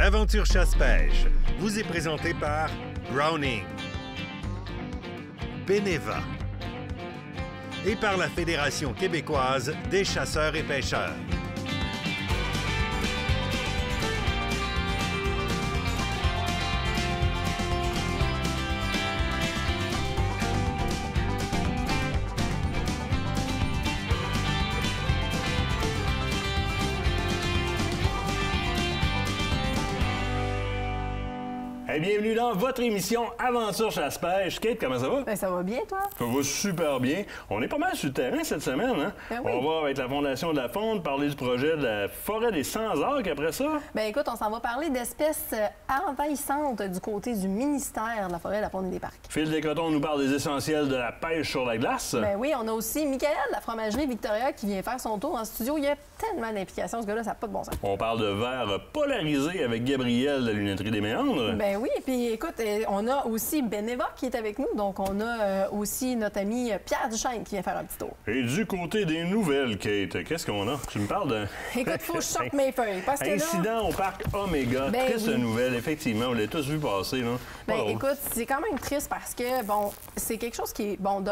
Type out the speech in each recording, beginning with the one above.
Aventure chasse-pêche vous est présenté par Browning, Beneva et par la Fédération québécoise des chasseurs et pêcheurs. Hey, bienvenue dans votre émission Aventure chasse-pêche. Kate, comment ça va? Ben, ça va bien, toi? Ça va super bien. On est pas mal sur le terrain cette semaine, hein? Ben oui. On va avec la Fondation de la Faune parler du projet de la forêt des Sans-Arcs après ça. Ben écoute, on s'en va parler d'espèces envahissantes du côté du ministère de la Forêt, de la Faune et des Parcs. Phil Descotons nous parle des essentiels de la pêche sur la glace. Ben oui, on a aussi Michael de la fromagerie Victoria qui vient faire son tour en studio. Il y a tellement d'implications, ce gars-là, ça n'a pas de bon sens. On parle de verre polarisé avec Gabriel de la lunetterie des Méandres. Ben oui, puis écoute, on a aussi Beneva qui est avec nous, donc on a aussi notre ami Pierre Duchesne qui vient faire un petit tour. Et du côté des nouvelles, Kate, qu'est-ce qu'on a? Tu me parles de... Écoute, faut que je sorte mes feuilles, parce que là... Incident au parc Omega. Ben Triste oui. nouvelle, effectivement. On l'a tous vu passer, là. Pas Ben drôle. écoute, c'est quand même triste parce que, bon, c'est quelque chose qui est, bon, de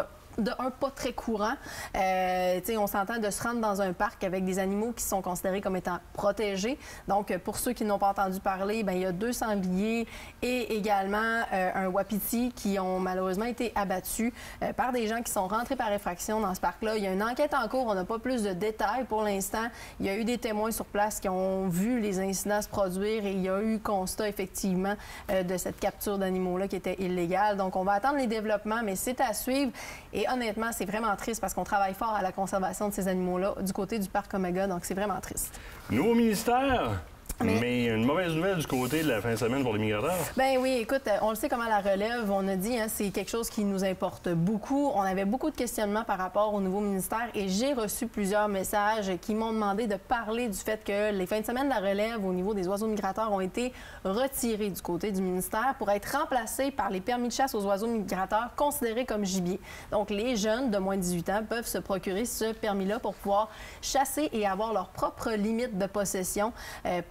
un, pas très courant. Tu sais, on s'entend de se rendre dans un parc avec des animaux qui sont considérés comme étant protégés. Donc, pour ceux qui n'ont pas entendu parler, bien, il y a 2 sangliers et également un wapiti qui ont malheureusement été abattus par des gens qui sont rentrés par effraction dans ce parc-là. Il y a une enquête en cours, on n'a pas plus de détails pour l'instant. Il y a eu des témoins sur place qui ont vu les incidents se produire et il y a eu constat effectivement de cette capture d'animaux-là qui était illégale. Donc, on va attendre les développements, mais c'est à suivre. Et honnêtement, c'est vraiment triste parce qu'on travaille fort à la conservation de ces animaux-là du côté du parc Omega, donc c'est vraiment triste. Nouveau ministère, mais une mauvaise nouvelle du côté de la fin de semaine pour les migrateurs. Ben oui, écoute, on le sait comment la relève, on a dit, hein, c'est quelque chose qui nous importe beaucoup. On avait beaucoup de questionnements par rapport au nouveau ministère et j'ai reçu plusieurs messages qui m'ont demandé de parler du fait que les fins de semaine de la relève au niveau des oiseaux migrateurs ont été retirés du côté du ministère pour être remplacés par les permis de chasse aux oiseaux migrateurs considérés comme gibier. Donc, les jeunes de moins de 18 ans peuvent se procurer ce permis-là pour pouvoir chasser et avoir leur propre limite de possession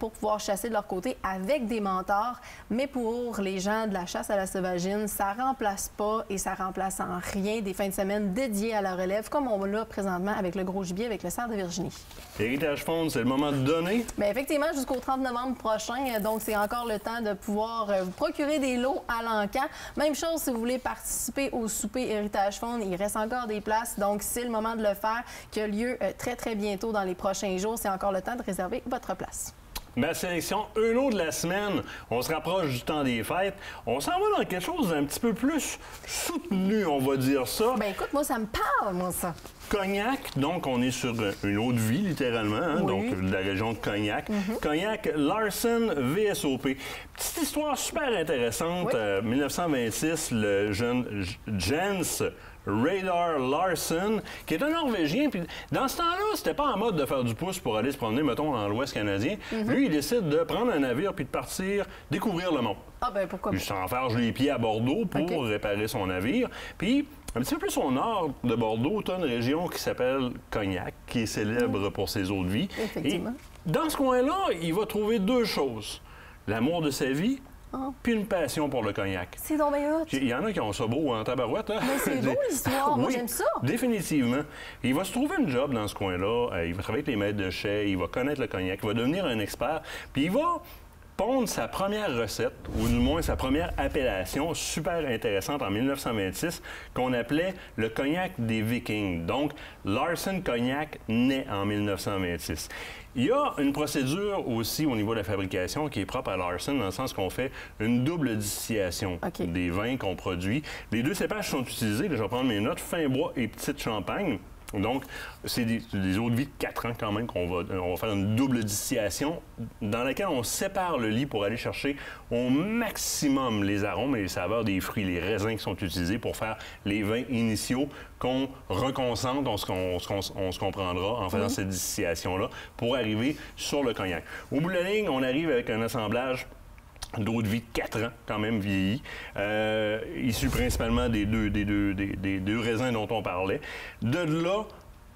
pour pouvoir chasser de leur côté avec des mentors. Mais pour les gens de la chasse à la sauvagine, ça remplace pas et ça remplace en rien des fins de semaine dédiées à la relève, comme on l'a présentement avec le gros gibier, avec le cerf de Virginie. Héritage Faune, c'est le moment de donner. Bien, effectivement, jusqu'au 30 novembre prochain, donc c'est encore le temps de pouvoir vous procurer des lots à l'encan. Même chose si vous voulez participer au souper Héritage Faune, il reste encore des places, donc c'est le moment de le faire, qui a lieu très, très bientôt dans les prochains jours. C'est encore le temps de réserver votre place. Ma sélection Euno de la semaine. On se rapproche du temps des fêtes. On s'en va dans quelque chose d'un petit peu plus soutenu, on va dire ça. Ben écoute, moi, ça me parle, moi, ça. Cognac, donc on est sur une eau de vie, littéralement, hein, Oui. donc de la région de Cognac. Cognac Larsen VSOP. Petite histoire super intéressante. Oui. 1926, le jeune Jens Radar Larsen, qui est un Norvégien. Puis dans ce temps-là, c'était pas en mode de faire du pouce pour aller se promener, mettons, dans l'Ouest canadien. Lui, il décide de prendre un navire puis de partir découvrir le monde. Ah ben pourquoi pas? Il s'enfarge les pieds à Bordeaux pour OK. réparer son navire. Puis, un petit peu plus au nord de Bordeaux, tu as une région qui s'appelle Cognac, qui est célèbre pour ses eaux de vie. Effectivement. Et dans ce coin-là, il va trouver 2 choses. L'amour de sa vie, puis une passion pour le cognac. C'est donc bien hot. Il y en a qui ont ça beau en tabarouette. Hein? Mais c'est beau, l'histoire. Moi, Oui, j'aime ça. Définitivement. Il va se trouver une job dans ce coin-là. Il va travailler avec les maîtres de chais. Il va connaître le cognac. Il va devenir un expert. Puis il va pondre sa première recette, ou du moins sa première appellation super intéressante en 1926, qu'on appelait le cognac des Vikings. Donc, Larsen Cognac naît en 1926. Il y a une procédure aussi au niveau de la fabrication qui est propre à Larsen, dans le sens qu'on fait une double distillation OK. des vins qu'on produit. Les 2 cépages sont utilisés, là, je vais prendre mes notes, fin bois et petite champagne. Donc, c'est des eaux de vie de 4 ans quand même qu'on va faire une double distillation dans laquelle on sépare le lit pour aller chercher au maximum les arômes et les saveurs des fruits, les raisins qui sont utilisés pour faire les vins initiaux qu'on reconcentre, on se comprendra en faisant cette distillation-là pour arriver sur le cognac. Au bout de la ligne, on arrive avec un assemblage d'eau de vie de 4 ans, quand même vieilli, issu principalement des deux raisins dont on parlait. De là,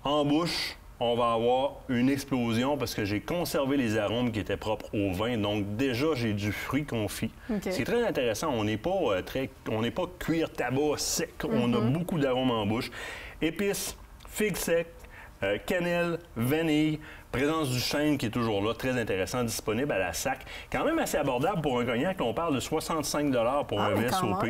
en bouche, on va avoir une explosion parce que j'ai conservé les arômes qui étaient propres au vin. Donc, déjà, j'ai du fruit confit. Okay. C'est très intéressant. On n'est pas cuir tabac sec. On a beaucoup d'arômes en bouche. Épices, figues secs, cannelle, vanille, présence du chêne qui est toujours là, très intéressant, disponible à la SAC. Quand même assez abordable pour un cognac. On parle de 65 $ pour un VSOP.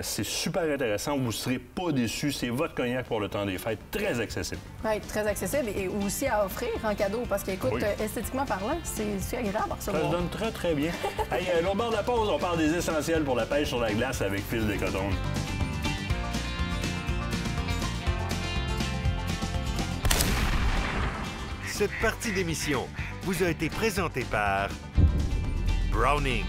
C'est super intéressant. Vous ne serez pas déçus. C'est votre cognac pour le temps des fêtes. Très accessible. Oui, très accessible et aussi à offrir en cadeau parce qu'écoute, esthétiquement parlant, c'est agréable à recevoir. Ça se donne très, très bien. Hey, l'autre bord de la pause, on parle des essentiels pour la pêche sur la glace avec Phil Descotonges. Cette partie d'émission vous a été présentée par Browning.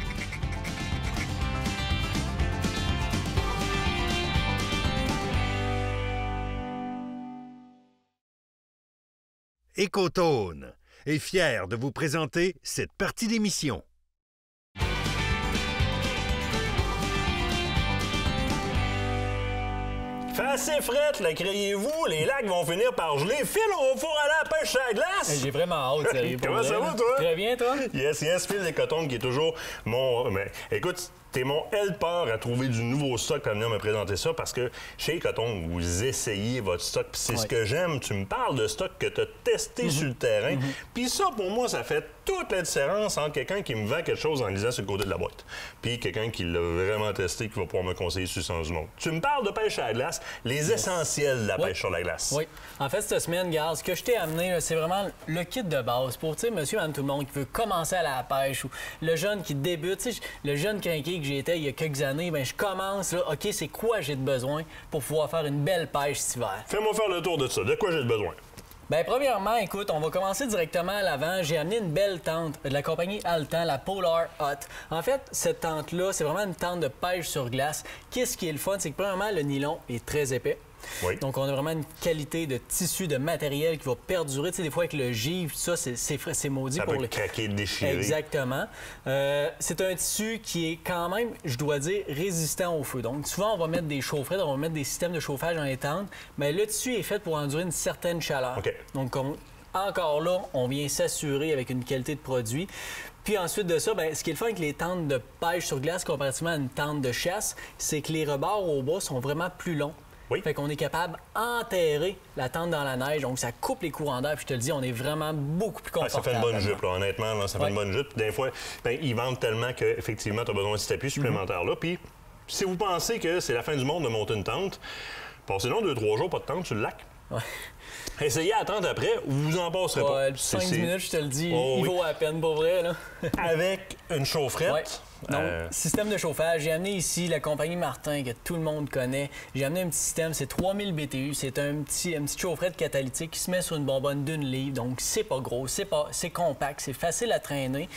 Écotone est fier de vous présenter cette partie d'émission. Fait assez frette, là, criez-vous, les lacs vont finir par geler. Phil, on va pouvoir aller à la pêche à la glace. J'ai vraiment hâte, sérieux. Comment ça va, toi? Très bien, toi? Yes, Phil Descotonges qui est toujours mon... Mais, écoute, t'es mon helper à trouver du nouveau stock à venir me présenter ça parce que chez Coton, vous essayez votre stock. Puis c'est ce que j'aime. Tu me parles de stock que tu as testé sur le terrain. Puis ça, pour moi, ça fait toute la différence entre quelqu'un qui me vend quelque chose en lisant sur le côté de la boîte puis quelqu'un qui l'a vraiment testé qui va pouvoir me conseiller sur le sens du monde. Tu me parles de pêche à la glace, les essentiels de la pêche sur la glace. Oui. En fait, cette semaine, gars, ce que je t'ai amené, c'est vraiment le kit de base pour, tu sais, monsieur, madame, tout le monde qui veut commencer à la pêche ou le jeune qui débute. Tu sais, le jeune crinqué que j'étais il y a quelques années, bien, je commence, là, OK, c'est quoi j'ai de besoin pour pouvoir faire une belle pêche cet hiver? Fais-moi faire le tour de ça. De quoi j'ai besoin? Bien, premièrement, écoute, on va commencer directement à l'avant. J'ai amené une belle tente de la compagnie Altan, la Polar Hut. En fait, cette tente-là, c'est vraiment une tente de pêche sur glace. Qu'est-ce qui est le fun? C'est que, premièrement, le nylon est très épais. Oui. Donc, on a vraiment une qualité de tissu, de matériel qui va perdurer. Tu sais, des fois, avec le givre, tout ça, c'est maudit ça pour peut craquer, déchirer. Exactement. C'est un tissu qui est quand même, je dois dire, résistant au feu. Donc, souvent, on va mettre des chaufferettes, on va mettre des systèmes de chauffage dans les tentes, mais le tissu est fait pour endurer une certaine chaleur. OK. Donc, encore là, on vient s'assurer avec une qualité de produit. Puis ensuite de ça, bien, ce qui est le fun avec les tentes de pêche sur glace comparativement à une tente de chasse, c'est que les rebords au bas sont vraiment plus longs. Oui. Fait qu'on est capable d'enterrer la tente dans la neige, donc ça coupe les courants d'air. Puis je te le dis, on est vraiment beaucoup plus confortable. Ça fait une bonne jupe, là, honnêtement. Là, ça fait une bonne jupe. Puis des fois, ben, ils vendent tellement qu'effectivement, tu as besoin de cet appui supplémentaire-là. Puis si vous pensez que c'est la fin du monde de monter une tente, passez donc 2-3 jours pas de tente sur le lac. Ouais. Essayez à attendre après, vous en passerez pas. 5-10 minutes, je te le dis, il vaut à peine, pour vrai. Là. Avec une chaufferette. Ouais. Donc, système de chauffage. J'ai amené ici la compagnie Martin, que tout le monde connaît. J'ai amené un petit système, c'est 3000 BTU. C'est une petite chaufferette catalytique qui se met sur une bonbonne d'une livre. Donc, c'est pas gros, c'est compact, c'est facile à traîner.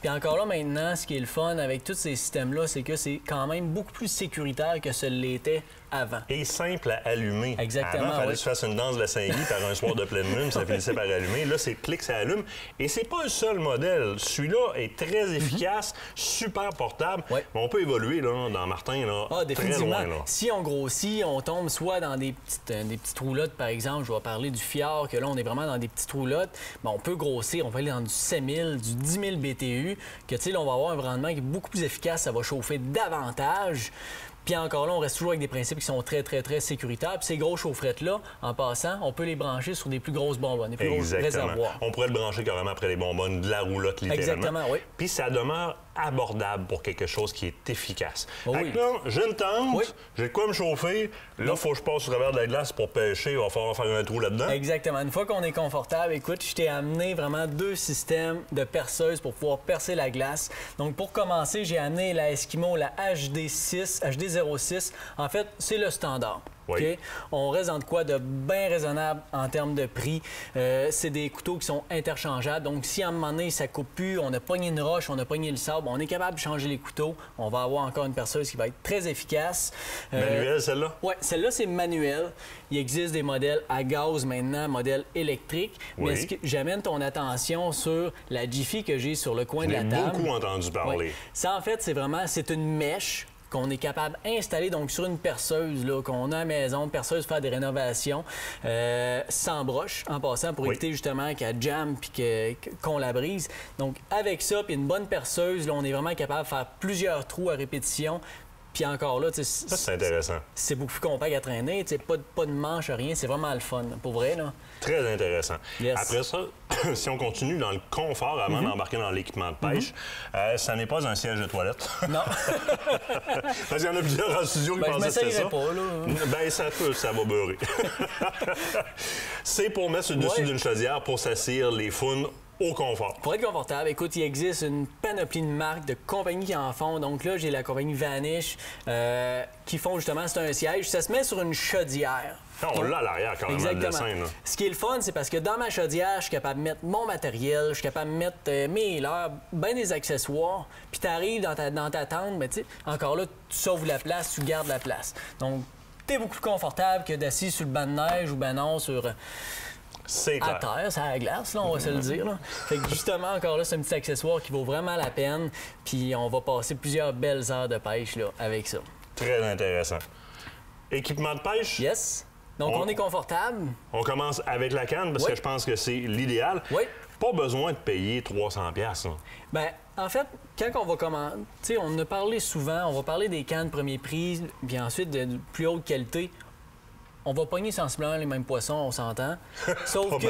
Puis encore là, maintenant, ce qui est le fun avec tous ces systèmes-là, c'est que c'est quand même beaucoup plus sécuritaire que ce l'était avant. Et simple à allumer. Exactement. Avant, il fallait que tu fasses une danse de la Saint-Guy par un soir de pleine lune, ça finissait par allumer. Là, c'est clic, ça allume. Et c'est pas le seul modèle. Celui-là est très efficace, super portable. Ouais. Mais on peut évoluer là, dans Martin, là, définitivement. très loin. Là. Si on grossit, on tombe soit dans des petites roulottes, par exemple. Je vais parler du Fjord, que là, on est vraiment dans des petites roulottes. Mais on peut grossir, on peut aller dans du 7000, du 10 000 BTU, que, tu sais, là, on va avoir un rendement qui est beaucoup plus efficace. Ça va chauffer davantage. Puis encore là, on reste toujours avec des principes qui sont très, très, très sécuritaires. Puis ces grosses chaufferettes-là, en passant, on peut les brancher sur des plus grosses bonbonnes, des plus gros réservoirs. On pourrait le brancher carrément après les bonbonnes, de la roulotte, littéralement. Exactement, oui. Puis ça demeure abordable pour quelque chose qui est efficace. Oh, oui. Là, j'ai une tente, oui. J'ai de quoi me chauffer. Là, il faut que je passe au travers de la glace pour pêcher. Il va falloir faire un trou là-dedans. Exactement. Une fois qu'on est confortable, écoute, je t'ai amené vraiment 2 systèmes de perceuses pour pouvoir percer la glace. Donc, pour commencer, j'ai amené la Eskimo, la HD06. En fait, c'est le standard. Oui. Okay? On reste dans de quoi de bien raisonnable en termes de prix. C'est des couteaux qui sont interchangeables. Donc, si à un moment donné, ça coupe plus, on a pogné une roche, on a pogné le sable, on est capable de changer les couteaux. On va avoir encore une perceuse qui va être très efficace. Manuel, celle-là? Oui, celle-là, c'est manuel. Il existe des modèles à gaz maintenant, modèles électriques. Oui. Mais j'amène ton attention sur la Jiffy que j'ai sur le coin de la table. J'ai beaucoup entendu parler. Oui. Ça, en fait, c'est une mèche qu'on est capable d'installer donc sur une perceuse, là, qu'on a à la maison, une perceuse, faire des rénovations sans broche, en passant, pour éviter justement qu'elle jamme puis qu'on la brise. Donc, avec ça, puis une bonne perceuse, là, on est vraiment capable de faire plusieurs trous à répétition. Puis encore là, ça, c'est intéressant. C'est beaucoup plus compact à traîner. Pas de manche, rien. C'est vraiment le fun. Pour vrai, là. Très intéressant. Yes. Après ça, si on continue dans le confort avant d'embarquer dans l'équipement de pêche, ça n'est pas un siège de toilette. Non. Parce qu'il y en a plusieurs en studio qui pensaient que c'était ça. Pas, là. Ben, ça va beurrer. C'est pour mettre sur le dessus d'une chaudière pour s'assire les faunes au confort. Pour être confortable, écoute, il existe une panoplie de marques, de compagnies qui en font. Donc là, j'ai la compagnie Vanish qui font justement, c'est un siège. Ça se met sur une chaudière. On l'a à l'arrière quand même, le dessin. Là. Ce qui est le fun, c'est parce que dans ma chaudière, je suis capable de mettre mon matériel, je suis capable de mettre mes healers, bien des accessoires. Puis tu arrives dans ta tente, mais tu sais, encore là, tu sauves la place, tu gardes la place. Donc, tu es beaucoup plus confortable que d'assis sur le banc de neige ou ben non, sur... C'est clair. À terre, c'est à la glace, là, on va se le dire. Là. Fait que justement, encore là, c'est un petit accessoire qui vaut vraiment la peine. Puis on va passer plusieurs belles heures de pêche là, avec ça. Très intéressant. Équipement de pêche? Yes. Donc on est confortable. On commence avec la canne parce que je pense que c'est l'idéal. Oui. Pas besoin de payer 300$. Bien, en fait, quand on va commencer, tu sais, on en a parlé souvent, on va parler des cannes premier prix, puis ensuite de plus haute qualité. On va pogner sensiblement les mêmes poissons, on s'entend. Sauf que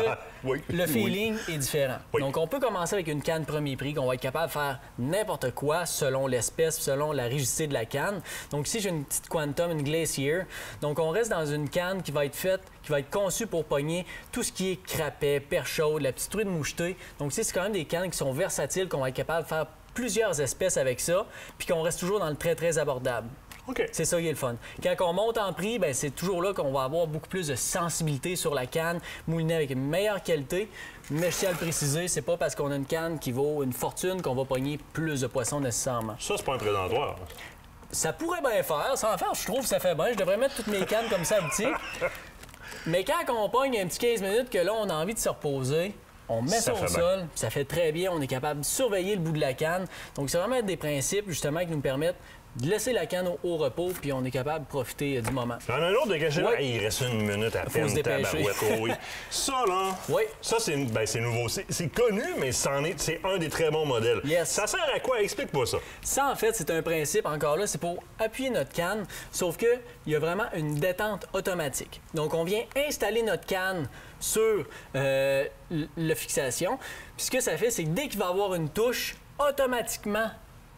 le feeling est différent. Oui. Donc, on peut commencer avec une canne premier prix, qu'on va être capable de faire n'importe quoi selon l'espèce, selon la rigidité de la canne. Donc, ici, j'ai une petite Quantum, une Glacier. Donc, on reste dans une canne qui va être faite, qui va être conçue pour pogner tout ce qui est crapet, perche chaude, la petite truite mouchetée. Donc, c'est quand même des cannes qui sont versatiles, qu'on va être capable de faire plusieurs espèces avec ça, puis qu'on reste toujours dans le très, très abordable. Okay. C'est ça qui est le fun. Quand on monte en prix, bien, c'est toujours là qu'on va avoir beaucoup plus de sensibilité sur la canne, moulinée avec une meilleure qualité. Mais je tiens à le préciser, c'est pas parce qu'on a une canne qui vaut une fortune qu'on va pogner plus de poissons nécessairement. Ça, c'est pas un présentoir. Ça pourrait bien faire. Ça, en fait, je trouve que ça fait bien. Je devrais mettre toutes mes cannes comme ça à boutique. Mais quand on pogne un petit 15 minutes que là, on a envie de se reposer, on met ça au sol, ça fait très bien. On est capable de surveiller le bout de la canne. Donc, c'est vraiment des principes, justement, qui nous permettent de laisser la canne au repos, puis on est capable de profiter du moment. J'en ai un autre de caché. Il reste une minute à peine. Oui. Ça, là, ça, c'est nouveau. C'est connu, mais c'est un des très bons modèles. Yes. Ça sert à quoi? Explique-moi ça. Ça, en fait, c'est un principe, encore là, c'est pour appuyer notre canne, sauf qu'il y a vraiment une détente automatique. Donc, on vient installer notre canne sur la fixation. Puis ce que ça fait, c'est que dès qu'il va y avoir une touche, automatiquement,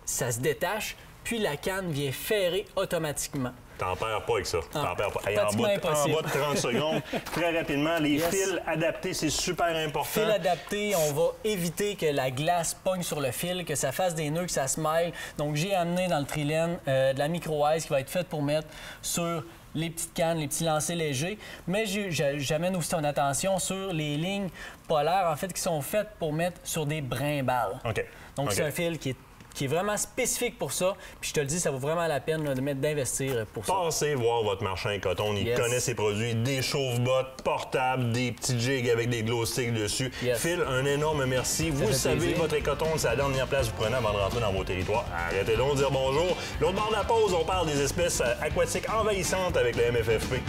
ça se détache, puis la canne vient ferrer automatiquement. T'en perds pas avec ça. T'en perds pas. En bas de 30 secondes, très rapidement, les fils adaptés, c'est super important. Fils adaptés, on va éviter que la glace pogne sur le fil, que ça fasse des nœuds, que ça se mêle. Donc, j'ai amené dans le trilène de la micro-ice qui va être faite pour mettre sur les petites cannes, les petits lancers légers. Mais j'amène aussi ton attention sur les lignes polaires, en fait, qui sont faites pour mettre sur des brimbales. OK. Donc, c'est un fil qui est vraiment spécifique pour ça. Puis je te le dis, ça vaut vraiment la peine là, d'investir pour ça. Passez voir votre marchand coton. Il connaît ses produits. Des chauffe-bottes portables, des petits jigs avec des glow sticks dessus. Phil, un énorme merci. Vous savez, votre coton, c'est la dernière place que vous prenez avant de rentrer dans vos territoires. Arrêtez donc de dire bonjour. L'autre bord de la pause, on parle des espèces aquatiques envahissantes avec le MFFP.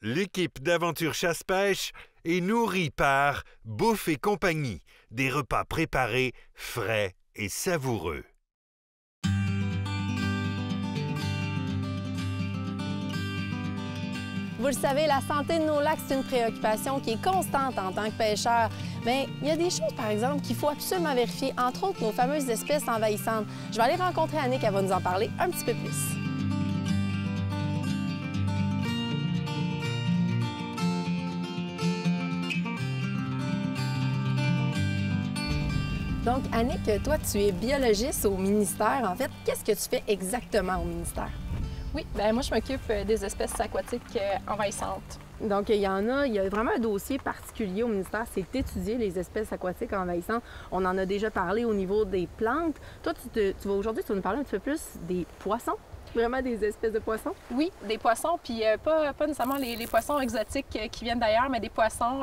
L'équipe d'Aventure Chasse-Pêche est nourrie par Bouffe et Compagnie, des repas préparés, frais et savoureux. Vous le savez, la santé de nos lacs, c'est une préoccupation qui est constante en tant que pêcheur. Mais il y a des choses, par exemple, qu'il faut absolument vérifier, entre autres nos fameuses espèces envahissantes. Je vais aller rencontrer Annick, elle va nous en parler un petit peu plus. Donc, Annick, toi, tu es biologiste au ministère. En fait, qu'est-ce que tu fais exactement au ministère? Oui, bien moi, je m'occupe des espèces aquatiques envahissantes. Donc, il y a vraiment un dossier particulier au ministère, c'est d'étudier les espèces aquatiques envahissantes. On en a déjà parlé au niveau des plantes. Toi, aujourd'hui, tu vas nous parler un petit peu plus des poissons. vraiment des espèces de poissons? Oui, des poissons, puis pas nécessairement les poissons exotiques qui viennent d'ailleurs, mais des poissons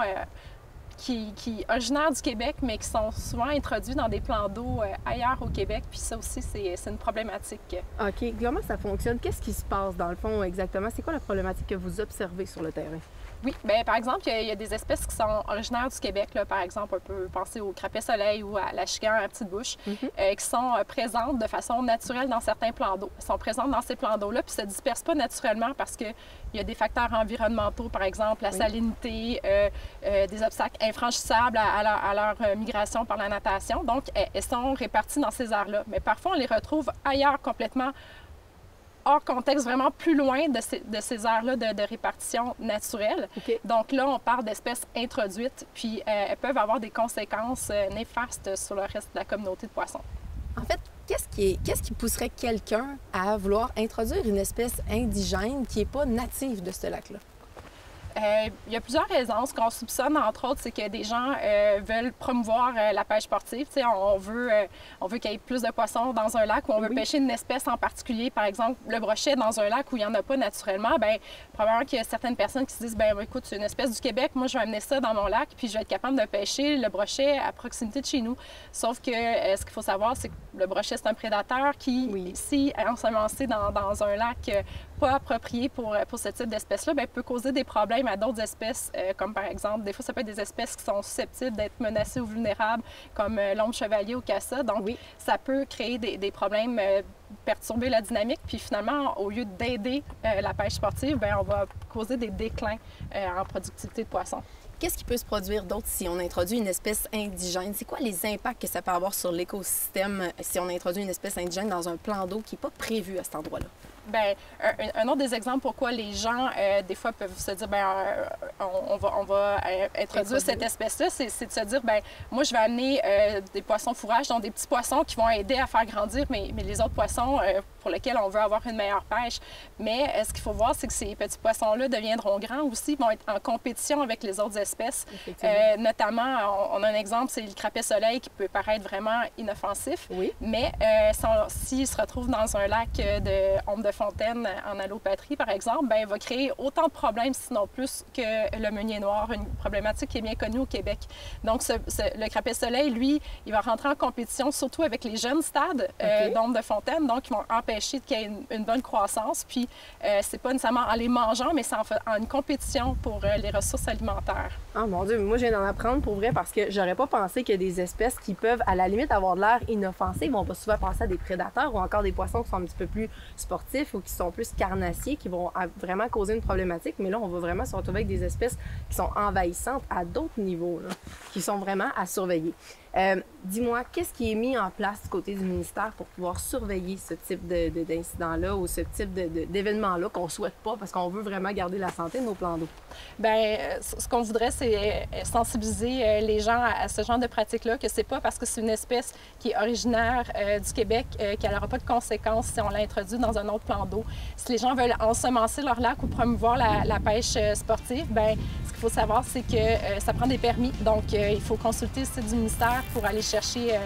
qui originaires du Québec, mais qui sont souvent introduits dans des plans d'eau ailleurs au Québec. Puis ça aussi, c'est une problématique. OK. Comment ça fonctionne? Qu'est-ce qui se passe dans le fond exactement? C'est quoi la problématique que vous observez sur le terrain? Oui, bien, par exemple, il y a des espèces qui sont originaires du Québec. Là, par exemple, on peut penser au crapet-soleil ou à la chigan à petite bouche, qui sont présentes de façon naturelle dans certains plans d'eau. Elles sont présentes dans ces plans d'eau-là, puis ne se dispersent pas naturellement parce qu'il y a des facteurs environnementaux, par exemple, la salinité, des obstacles infranchissables à leur migration par la natation. Donc, elles sont réparties dans ces aires-là. Mais parfois, on les retrouve ailleurs complètement hors contexte, vraiment plus loin de ces aires-là de répartition naturelle. Okay. Donc là, on parle d'espèces introduites, puis elles peuvent avoir des conséquences néfastes sur le reste de la communauté de poissons. En fait, qu'est-ce qui pousserait quelqu'un à vouloir introduire une espèce indigène qui n'est pas native de ce lac-là? Il y a plusieurs raisons. Ce qu'on soupçonne, entre autres, c'est que des gens veulent promouvoir la pêche sportive. Tu sais, on veut qu'il y ait plus de poissons dans un lac ou on veut pêcher une espèce en particulier. Par exemple, le brochet dans un lac où il n'y en a pas naturellement. Bien, probablement qu'il y a certaines personnes qui se disent, bien, écoute, c'est une espèce du Québec, moi, je vais amener ça dans mon lac, puis je vais être capable de pêcher le brochet à proximité de chez nous. Sauf que ce qu'il faut savoir, c'est que le brochet, c'est un prédateur qui, si ensemencé dans un lac pas approprié pour ce type d'espèce-là, bien, peut causer des problèmes à d'autres espèces, comme par exemple, des fois, ça peut être des espèces qui sont susceptibles d'être menacées ou vulnérables, comme l'ombre chevalier ou cassa. Donc, ça peut créer des problèmes, perturber la dynamique. Puis finalement, au lieu d'aider la pêche sportive, bien, on va causer des déclins en productivité de poissons. Qu'est-ce qui peut se produire d'autre si on introduit une espèce indigène? C'est quoi les impacts que ça peut avoir sur l'écosystème si on introduit une espèce indigène dans un plan d'eau qui n'est pas prévu à cet endroit-là? Bien, un autre des exemples pourquoi les gens, des fois, peuvent se dire, bien, on va introduire cette espèce-là, c'est de se dire, bien, moi, je vais amener des poissons fourrages, donc des petits poissons qui vont aider à faire grandir mais les autres poissons pour lesquels on veut avoir une meilleure pêche. Mais ce qu'il faut voir, c'est que ces petits poissons-là deviendront grands aussi, vont être en compétition avec les autres espèces. Notamment, on a un exemple, c'est le crapet-soleil qui peut paraître vraiment inoffensif, mais s'il se retrouve dans un lac de ombre de fontaine en allopatrie, par exemple, bien, il va créer autant de problèmes, sinon plus, que le meunier noir, une problématique qui est bien connue au Québec. Donc, le crapet-soleil, lui, il va rentrer en compétition surtout avec les jeunes stades d'ombre de fontaine, donc ils vont empêcher qu'il y ait une bonne croissance. Puis, c'est pas nécessairement en les mangeant, mais c'est en une compétition pour les ressources alimentaires. Ah mon Dieu, moi, je viens d'en apprendre pour vrai parce que j'aurais pas pensé qu'il y a des espèces qui peuvent, à la limite, avoir de l'air inoffensives. On va souvent penser à des prédateurs ou encore des poissons qui sont un petit peu plus sportifs ou qui sont plus carnassiers, qui vont vraiment causer une problématique. Mais là, on va vraiment se retrouver avec des espèces qui sont envahissantes à d'autres niveaux, là, qui sont vraiment à surveiller. Dis-moi, qu'est-ce qui est mis en place du côté du ministère pour pouvoir surveiller ce type d'incident-là ou ce type d'événement-là qu'on ne souhaite pas parce qu'on veut vraiment garder la santé de nos plans d'eau? Bien, ce qu'on voudrait, c'est sensibiliser les gens à ce genre de pratique-là, que c'est pas parce que c'est une espèce qui est originaire du Québec qu'elle n'aura pas de conséquences si on l'introduit dans un autre plan d'eau. Si les gens veulent ensemencer leur lac ou promouvoir la pêche sportive, bien, ce qu'il faut savoir, c'est que ça prend des permis. Donc, il faut consulter le site du ministère pour aller chercher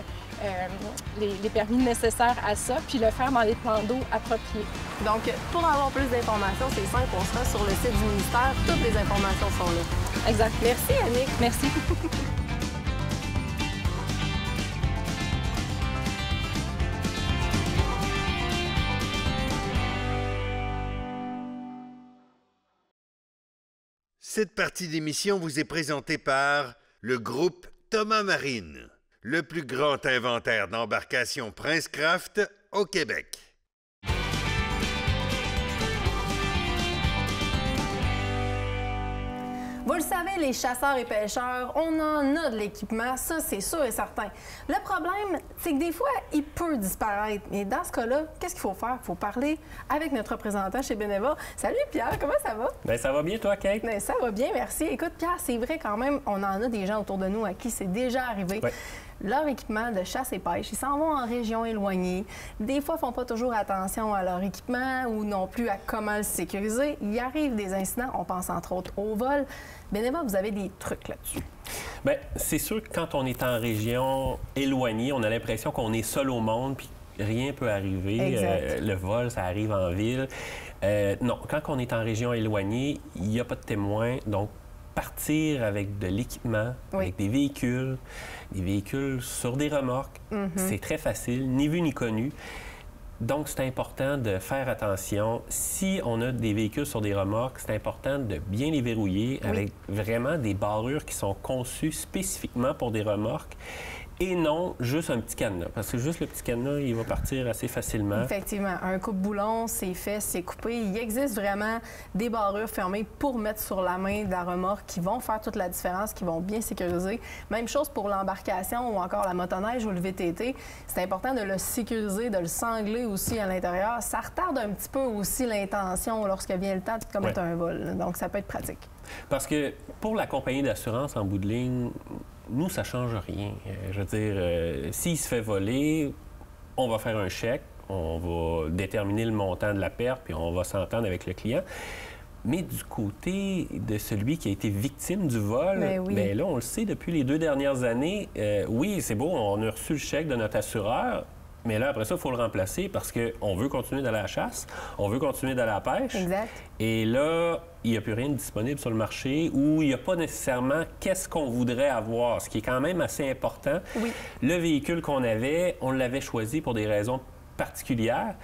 les permis nécessaires à ça, puis le faire dans les plans d'eau appropriés. Donc, pour avoir plus d'informations, c'est simple, on sera sur le site du ministère. Toutes les informations sont là. Exact. Merci, Annick. Merci. Cette partie d'émission vous est présentée par le groupe Thomas Marine, le plus grand inventaire d'embarcations Princecraft au Québec. Vous le savez, les chasseurs et pêcheurs, on en a de l'équipement, ça c'est sûr et certain. Le problème, c'est que des fois, il peut disparaître. Mais dans ce cas-là, qu'est-ce qu'il faut faire? Il faut parler avec notre représentant chez Beneva. Salut Pierre, comment ça va? Bien, ça va bien toi, Kate? Bien, ça va bien, merci. Écoute Pierre, c'est vrai quand même, on en a des gens autour de nous à qui c'est déjà arrivé. Ouais. Leur équipement de chasse et pêche, ils s'en vont en région éloignée. Des fois, ils ne font pas toujours attention à leur équipement ou non plus à comment le sécuriser. Il arrive des incidents, on pense entre autres au vol. Beneva, vous avez des trucs là-dessus? Bien, c'est sûr que quand on est en région éloignée, on a l'impression qu'on est seul au monde puis rien peut arriver. Le vol, ça arrive en ville. Non, quand on est en région éloignée, il n'y a pas de témoin. Donc, partir avec de l'équipement, avec des véhicules sur des remorques, c'est très facile, ni vu ni connu. Donc, c'est important de faire attention. Si on a des véhicules sur des remorques, c'est important de bien les verrouiller avec vraiment des barrures qui sont conçues spécifiquement pour des remorques. Et non, juste un petit cadenas. Parce que juste le petit cadenas, il va partir assez facilement. Effectivement. Un coupe-boulon, c'est fait, c'est coupé. Il existe vraiment des barrures fermées pour mettre sur la main de la remorque qui vont faire toute la différence, qui vont bien sécuriser. Même chose pour l'embarcation ou encore la motoneige ou le VTT. C'est important de le sécuriser, de le sangler aussi à l'intérieur. Ça retarde un petit peu aussi l'intention lorsque vient le temps de commettre un vol. Donc, ça peut être pratique. Parce que pour la compagnie d'assurance, en bout de ligne, nous, ça ne change rien. Je veux dire, s'il se fait voler, on va faire un chèque, on va déterminer le montant de la perte, puis on va s'entendre avec le client. Mais du côté de celui qui a été victime du vol, bien là, on le sait depuis les 2 dernières années, oui, c'est beau, on a reçu le chèque de notre assureur, mais là, après ça, il faut le remplacer parce qu'on veut continuer d'aller à la chasse, on veut continuer d'aller à la pêche. Exact. Et là, il n'y a plus rien de disponible sur le marché ou il n'y a pas nécessairement qu'est-ce qu'on voudrait avoir, ce qui est quand même assez important. Oui. Le véhicule qu'on avait, on l'avait choisi pour des raisons particulières.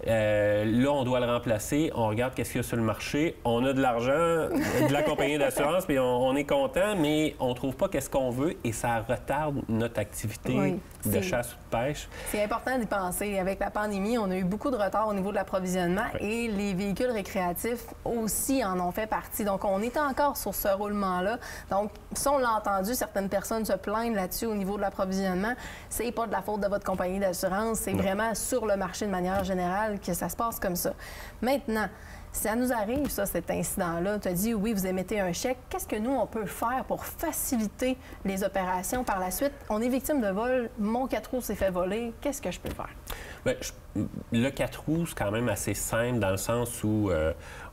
Là, on doit le remplacer. On regarde qu'est-ce qu'il y a sur le marché. On a de l'argent, de la compagnie d'assurance, puis on est content, mais on ne trouve pas qu'est-ce qu'on veut et ça retarde notre activité de chasse ou de pêche. C'est important d'y penser. Avec la pandémie, on a eu beaucoup de retard au niveau de l'approvisionnement et les véhicules récréatifs aussi en ont fait partie. Donc, on est encore sur ce roulement-là. Donc, si on l'a entendu, certaines personnes se plaignent là-dessus au niveau de l'approvisionnement. C'est pas de la faute de votre compagnie d'assurance. C'est vraiment sur le marché de manière générale que ça se passe comme ça. Maintenant, ça nous arrive, ça, cet incident-là. Tu as dit, oui, vous émettez un chèque. Qu'est-ce que nous, on peut faire pour faciliter les opérations par la suite? On est victime de vol. Mon 4 roues s'est fait voler. Qu'est-ce que je peux faire? Bien, le 4 roues, c'est quand même assez simple dans le sens où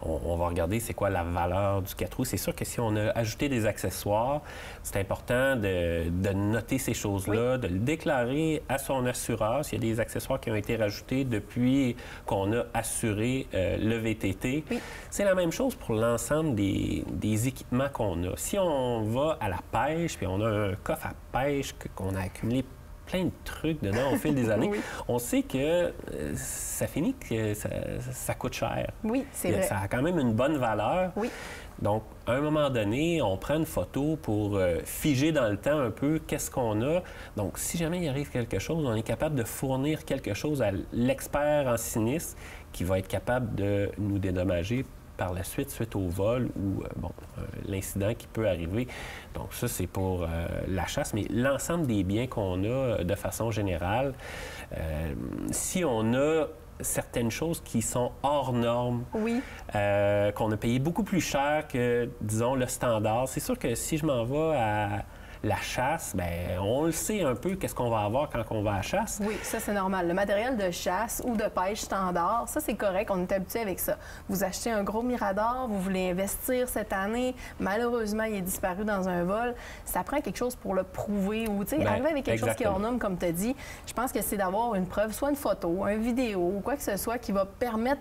on va regarder c'est quoi la valeur du 4 roues. C'est sûr que si on a ajouté des accessoires, c'est important de noter ces choses-là, de le déclarer à son assureur s'il y a des accessoires qui ont été rajoutés depuis qu'on a assuré le VTT. Oui. C'est la même chose pour l'ensemble des équipements qu'on a. Si on va à la pêche, puis on a un coffre à pêche qu'on a accumulé plein de trucs dedans au fil des années. On sait que ça finit que ça coûte cher. Oui, c'est vrai. Ça a quand même une bonne valeur. Oui. Donc, à un moment donné, on prend une photo pour figer dans le temps un peu qu'est-ce qu'on a. Donc, si jamais il arrive quelque chose, on est capable de fournir quelque chose à l'expert en sinistre qui va être capable de nous dédommager par la suite au vol ou l'incident qui peut arriver. Donc ça, c'est pour la chasse, mais l'ensemble des biens qu'on a de façon générale, si on a certaines choses qui sont hors normes, qu'on a payé beaucoup plus cher que, disons, le standard, c'est sûr que si je m'en vais à la chasse, bien, on le sait un peu qu'est-ce qu'on va avoir quand on va à la chasse. Oui, ça, c'est normal. Le matériel de chasse ou de pêche standard, ça, c'est correct. On est habitué avec ça. Vous achetez un gros mirador, vous voulez investir cette année. Malheureusement, il est disparu dans un vol. Ça prend quelque chose pour le prouver ou, tu sais, arriver avec quelque chose qui est hors norme, comme tu as dit. Je pense que c'est d'avoir une preuve, soit une photo, une vidéo ou quoi que ce soit qui va permettre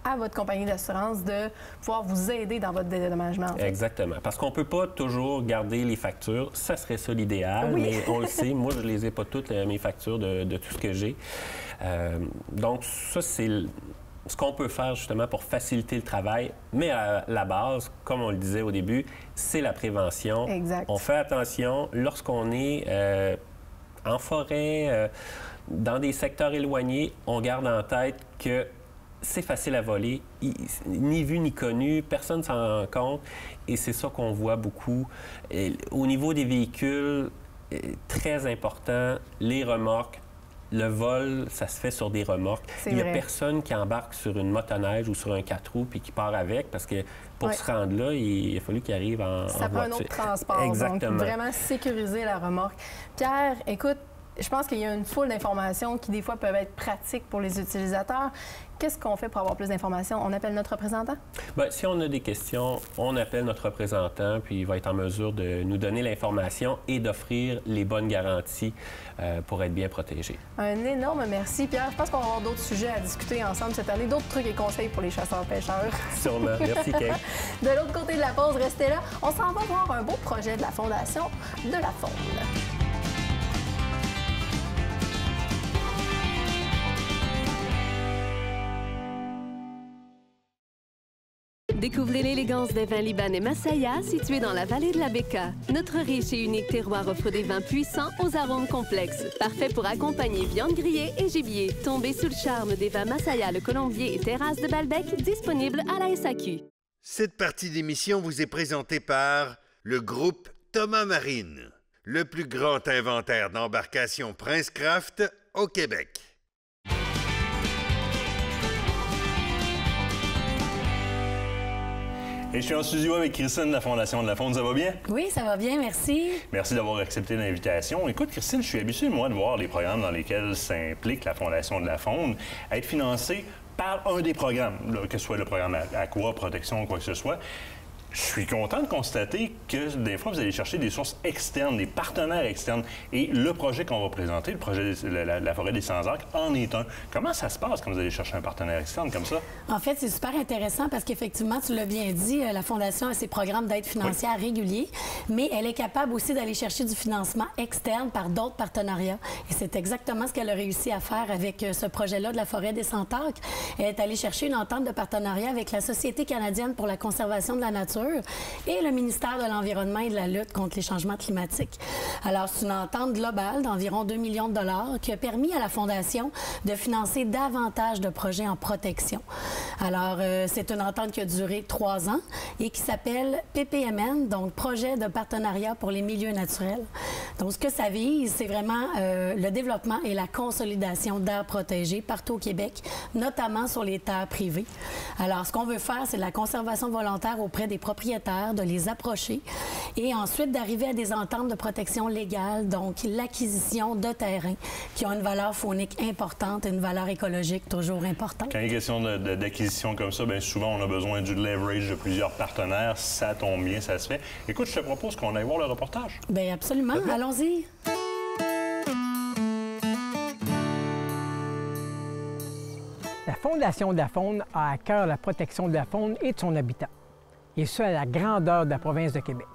à votre compagnie d'assurance de pouvoir vous aider dans votre dédommagement. En fait. Exactement. Parce qu'on ne peut pas toujours garder les factures. Ça serait ça l'idéal, mais on le sait. Moi, je ne les ai pas toutes, mes factures de tout ce que j'ai. Donc, ça, c'est ce qu'on peut faire justement pour faciliter le travail. Mais à la base, comme on le disait au début, c'est la prévention. Exact. On fait attention lorsqu'on est en forêt, dans des secteurs éloignés, on garde en tête que c'est facile à voler, ni vu ni connu, personne ne s'en rend compte et c'est ça qu'on voit beaucoup. Et au niveau des véhicules, très important, les remorques. Le vol, ça se fait sur des remorques. Il n'y a personne qui embarque sur une motoneige ou sur un 4 roues puis qui part avec parce que pour se rendre là, il a fallu qu'il arrive en voiture. Ça prend un autre transport. Exactement. Donc, vraiment sécuriser la remorque. Pierre, écoute, je pense qu'il y a une foule d'informations qui, des fois, peuvent être pratiques pour les utilisateurs. Qu'est-ce qu'on fait pour avoir plus d'informations? On appelle notre représentant? Bien, si on a des questions, on appelle notre représentant, puis il va être en mesure de nous donner l'information et d'offrir les bonnes garanties pour être bien protégé. Un énorme merci, Pierre. Je pense qu'on va avoir d'autres sujets à discuter ensemble cette année, d'autres trucs et conseils pour les chasseurs-pêcheurs. Sûrement. Merci, Kate. De l'autre côté de la pause, restez là. On s'en va voir un beau projet de la Fondation de la Faune. Découvrez l'élégance des vins libanais Masaya, situés dans la vallée de la Beka. Notre riche et unique terroir offre des vins puissants aux arômes complexes. Parfait pour accompagner viande grillée et gibier. Tombez sous le charme des vins Masaya, le Colombier et Terrasse de Balbec, disponibles à la SAQ. Cette partie d'émission vous est présentée par le groupe Thomas Marine, le plus grand inventaire d'embarcations Princecraft au Québec. Et je suis en studio avec Christine de la Fondation de la Faune. Ça va bien? Oui, ça va bien, merci. Merci d'avoir accepté l'invitation. Écoute, Christine, je suis habitué, moi, de voir les programmes dans lesquels s'implique la Fondation de la Faune être financés par un des programmes, là, que ce soit le programme Aqua, Protection ou quoi que ce soit. Je suis content de constater que des fois, vous allez chercher des sources externes, des partenaires externes. Et le projet qu'on va présenter, le projet la forêt des Sans-Acres, en est un. Comment ça se passe quand vous allez chercher un partenaire externe comme ça? En fait, c'est super intéressant parce qu'effectivement, tu l'as bien dit, la Fondation a ses programmes d'aide financière réguliers, mais elle est capable aussi d'aller chercher du financement externe par d'autres partenariats. Et c'est exactement ce qu'elle a réussi à faire avec ce projet-là de la forêt des Centaures. Elle est allée chercher une entente de partenariat avec la Société canadienne pour la conservation de la nature et le ministère de l'Environnement et de la lutte contre les changements climatiques. Alors, c'est une entente globale d'environ 2 millions de dollars qui a permis à la Fondation de financer davantage de projets en protection. Alors, c'est une entente qui a duré 3 ans et qui s'appelle PPMN, donc Projet de partenariat pour les milieux naturels. Donc, ce que ça vise, c'est vraiment le développement et la consolidation d'aires protégées partout au Québec, notamment sur les terres privées. Alors, ce qu'on veut faire, c'est de la conservation volontaire auprès des propriétaires, de les approcher et ensuite d'arriver à des ententes de protection légale, donc l'acquisition de terrains qui ont une valeur faunique importante et une valeur écologique toujours importante. Quand il y a question d'acquisition comme ça, bien souvent, on a besoin du leverage de plusieurs partenaires. Ça tombe bien, ça se fait. Écoute, je te propose qu'on aille voir le reportage. Bien, absolument. Allons-y. La Fondation de la Faune a à cœur la protection de la faune et de son habitat, et ce, à la grandeur de la province de Québec.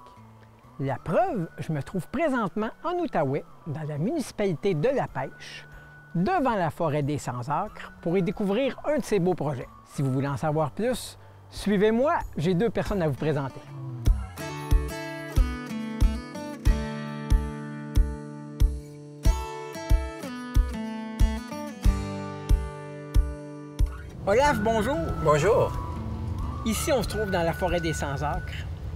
La preuve, je me trouve présentement en Outaouais, dans la municipalité de La Pêche, devant la forêt des Sans-Acres, pour y découvrir un de ces beaux projets. Si vous voulez en savoir plus, suivez-moi, j'ai 2 personnes à vous présenter. Olaf, bonjour. Bonjour. Ici, on se trouve dans la forêt des Sans-Acres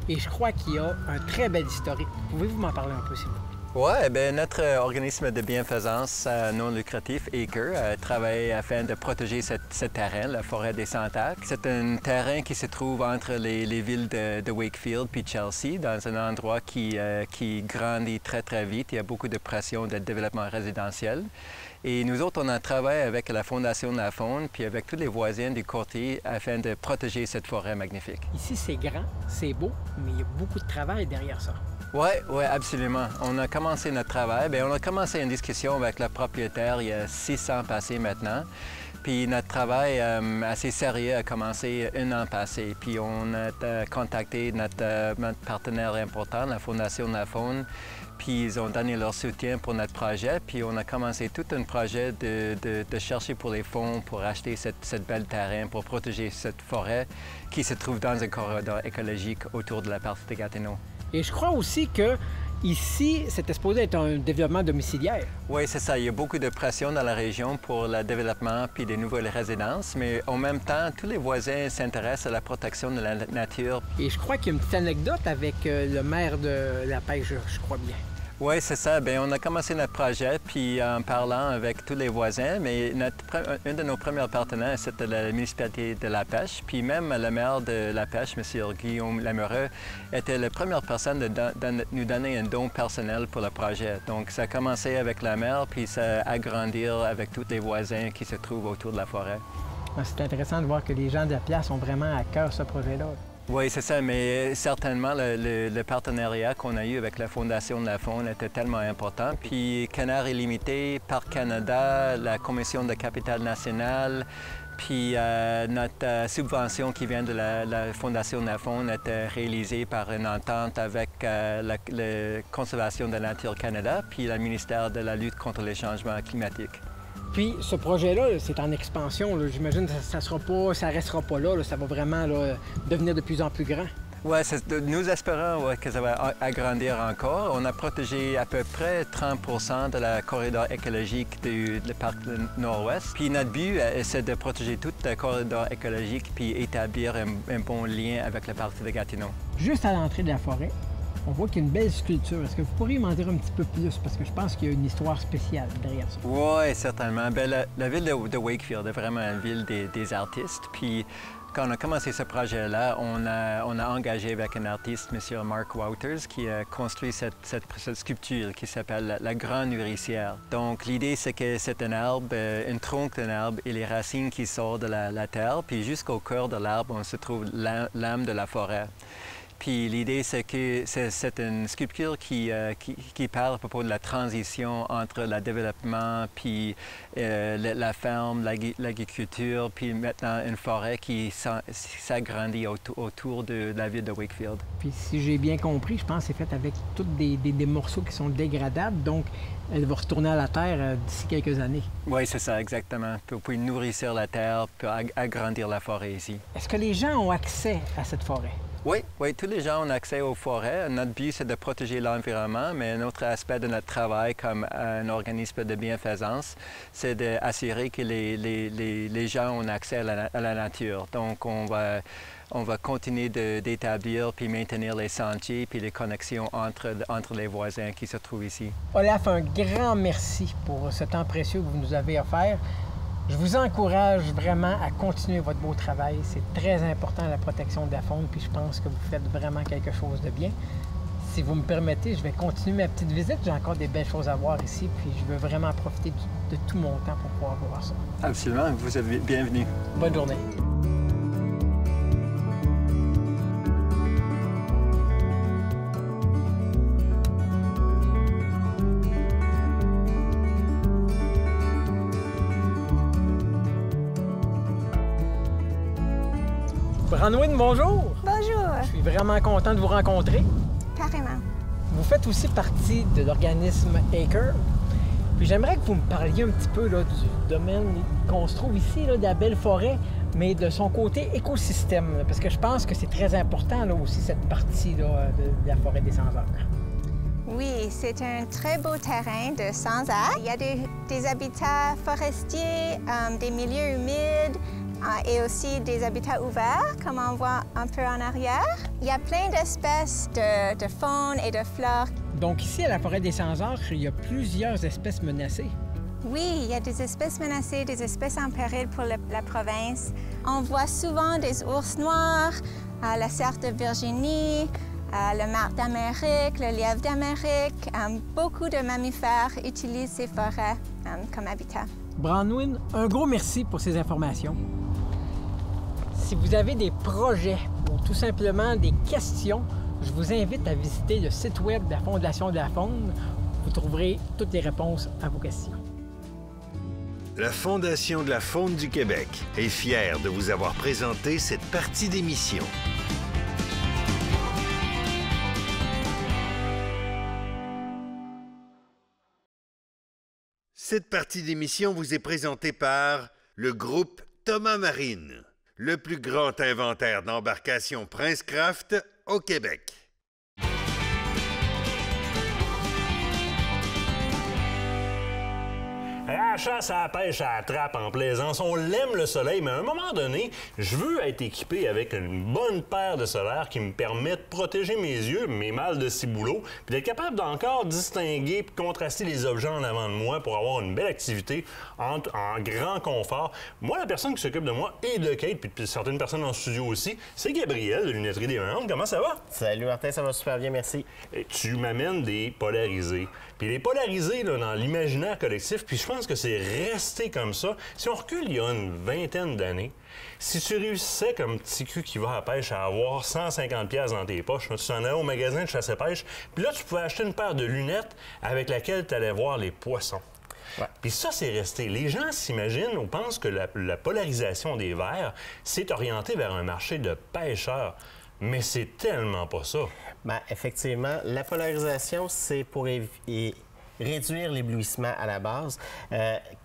et je crois qu'il y a un très bel historique. Pouvez-vous m'en parler un peu, s'il vous plaît? Oui, bien, notre organisme de bienfaisance non lucratif, Acre, travaille afin de protéger ce terrain, la forêt des Sans-Acres. C'est un terrain qui se trouve entre les villes de Wakefield puis Chelsea, dans un endroit qui grandit très, très vite. Il y a beaucoup de pression de développement résidentiel. Et nous autres, on a travaillé avec la Fondation de la Faune puis avec tous les voisins du quartier afin de protéger cette forêt magnifique. Ici, c'est grand, c'est beau, mais il y a beaucoup de travail derrière ça. Oui, absolument. On a commencé notre travail. Bien, on a commencé une discussion avec le propriétaire il y a 6 ans passés maintenant. Puis notre travail assez sérieux a commencé 1 an passé. Puis on a contacté notre partenaire important, la Fondation de la Faune. Puis ils ont donné leur soutien pour notre projet. Puis on a commencé tout un projet de chercher pour les fonds pour acheter cette belle terrain, pour protéger cette forêt qui se trouve dans un corridor écologique autour de la partie de Gatineau. Et je crois aussi que ici, c'est exposé être un développement domiciliaire. Oui, c'est ça. Il y a beaucoup de pression dans la région pour le développement puis des nouvelles résidences, mais en même temps, tous les voisins s'intéressent à la protection de la nature. Et je crois qu'il y a une petite anecdote avec le maire de La Pêche, je crois bien. Oui, c'est ça. Bien, on a commencé notre projet, puis en parlant avec tous les voisins, mais un de nos premiers partenaires, c'était la municipalité de La Pêche, puis même le maire de La Pêche, M. Guillaume Lamoureux, était la première personne de nous donner un don personnel pour le projet. Donc, ça a commencé avec la maire, puis ça a agrandi avec tous les voisins qui se trouvent autour de la forêt. C'est intéressant de voir que les gens de la place ont vraiment à cœur ce projet-là. Oui, c'est ça, mais certainement, le partenariat qu'on a eu avec la Fondation de la Faune était tellement important. Puis Canard illimité, Parc Canada, la Commission de capitale nationale, puis notre subvention qui vient de la Fondation de la Faune était réalisée par une entente avec la Conservation de la Nature Canada, puis le ministère de la lutte contre les changements climatiques. Puis ce projet-là, c'est en expansion. J'imagine que ça restera pas là. Ça va vraiment devenir de plus en plus grand. Oui, nous espérons que ça va agrandir encore. On a protégé à peu près 30 de la corridor écologique du parc Nord-Ouest. Puis notre but, c'est de protéger tout le corridor écologique puis établir un bon lien avec le parc de Gatineau. Juste à l'entrée de la forêt, on voit qu'il y a une belle sculpture. Est-ce que vous pourriez m'en dire un petit peu plus? Parce que je pense qu'il y a une histoire spéciale derrière ça. Oui, certainement. Bien, la ville de Wakefield est vraiment une ville des artistes. Puis quand on a commencé ce projet-là, on a engagé avec un artiste, M. Mark Wouters, qui a construit cette sculpture qui s'appelle la Grande Nourricière. Donc l'idée, c'est que c'est un arbre, une tronc d'un arbre et les racines qui sortent de la terre. Puis jusqu'au cœur de l'arbre, on se trouve l'âme de la forêt. Puis l'idée, c'est que c'est une sculpture qui parle à propos de la transition entre le développement, puis la ferme, l'agriculture, puis maintenant une forêt qui s'agrandit autour de la ville de Wakefield. Puis si j'ai bien compris, je pense que c'est fait avec tous des morceaux qui sont dégradables, donc elle va retourner à la terre d'ici quelques années. Oui, c'est ça, exactement. Pour nourrir la terre, pour agrandir la forêt ici. Est-ce que les gens ont accès à cette forêt? Oui, tous les gens ont accès aux forêts. Notre but, c'est de protéger l'environnement, mais un autre aspect de notre travail comme un organisme de bienfaisance, c'est d'assurer que les gens ont accès à la nature. Donc, on va continuer d'établir puis maintenir les sentiers puis les connexions entre les voisins qui se trouvent ici. Olaf, un grand merci pour ce temps précieux que vous nous avez offert. Je vous encourage vraiment à continuer votre beau travail. C'est très important, la protection de la faune, puis je pense que vous faites vraiment quelque chose de bien. Si vous me permettez, je vais continuer ma petite visite. J'ai encore des belles choses à voir ici, puis je veux vraiment profiter de tout mon temps pour pouvoir voir ça. Absolument. Vous êtes bienvenue. Bonne journée. Branwyn, bonjour! Bonjour! Je suis vraiment content de vous rencontrer. Carrément. Vous faites aussi partie de l'organisme Acre. Puis j'aimerais que vous me parliez un petit peu du domaine qu'on se trouve ici, de la belle forêt, mais de son côté écosystème, parce que je pense que c'est très important aussi, cette partie de la forêt des Sans-Arbres. Oui, c'est un très beau terrain de sans-arbres. Il y a des habitats forestiers, des milieux humides, et aussi des habitats ouverts, comme on voit un peu en arrière. Il y a plein d'espèces de faune et de flore. Donc ici, à la forêt des Sans-Arbres, il y a plusieurs espèces menacées. Oui, il y a des espèces menacées, des espèces en péril pour la province. On voit souvent des ours noirs, la cerf de Virginie, le martre d'Amérique, le lièvre d'Amérique. Beaucoup de mammifères utilisent ces forêts comme habitat. Branwyn, un gros merci pour ces informations. Si vous avez des projets ou tout simplement des questions, je vous invite à visiter le site web de la Fondation de la Faune. Vous trouverez toutes les réponses à vos questions. La Fondation de la Faune du Québec est fière de vous avoir présenté cette partie d'émission. Cette partie d'émission vous est présentée par le groupe Thomas Marine, le plus grand inventaire d'embarcations Princecraft au Québec. Ah! la chasse, à la pêche, à la trappe, en plaisance. On l'aime le soleil, mais à un moment donné, je veux être équipé avec une bonne paire de solaires qui me permet de protéger mes yeux, mes mâles de ciboulot, puis d'être capable d'encore distinguer et contraster les objets en avant de moi pour avoir une belle activité en grand confort. Moi, la personne qui s'occupe de moi et de Kate, puis certaines personnes en studio aussi, c'est Gabriel de Lunetterie des Méandres. Comment ça va? Salut Martin, ça va super bien, merci. Et tu m'amènes des polarisés. Puis les polarisés, là, dans l'imaginaire collectif, puis je pense que c'est resté comme ça. Si on recule il y a une vingtaine d'années, si tu réussissais comme petit cul qui va à la pêche à avoir 150 $ dans tes poches, tu t'en allais au magasin de chasse et pêche, puis là, tu pouvais acheter une paire de lunettes avec laquelle tu allais voir les poissons. Ouais. Puis ça, c'est resté. Les gens s'imaginent ou pensent que la polarisation des verres s'est orientée vers un marché de pêcheurs. Mais c'est tellement pas ça. Bien, effectivement, la polarisation, c'est pour réduire l'éblouissement à la base.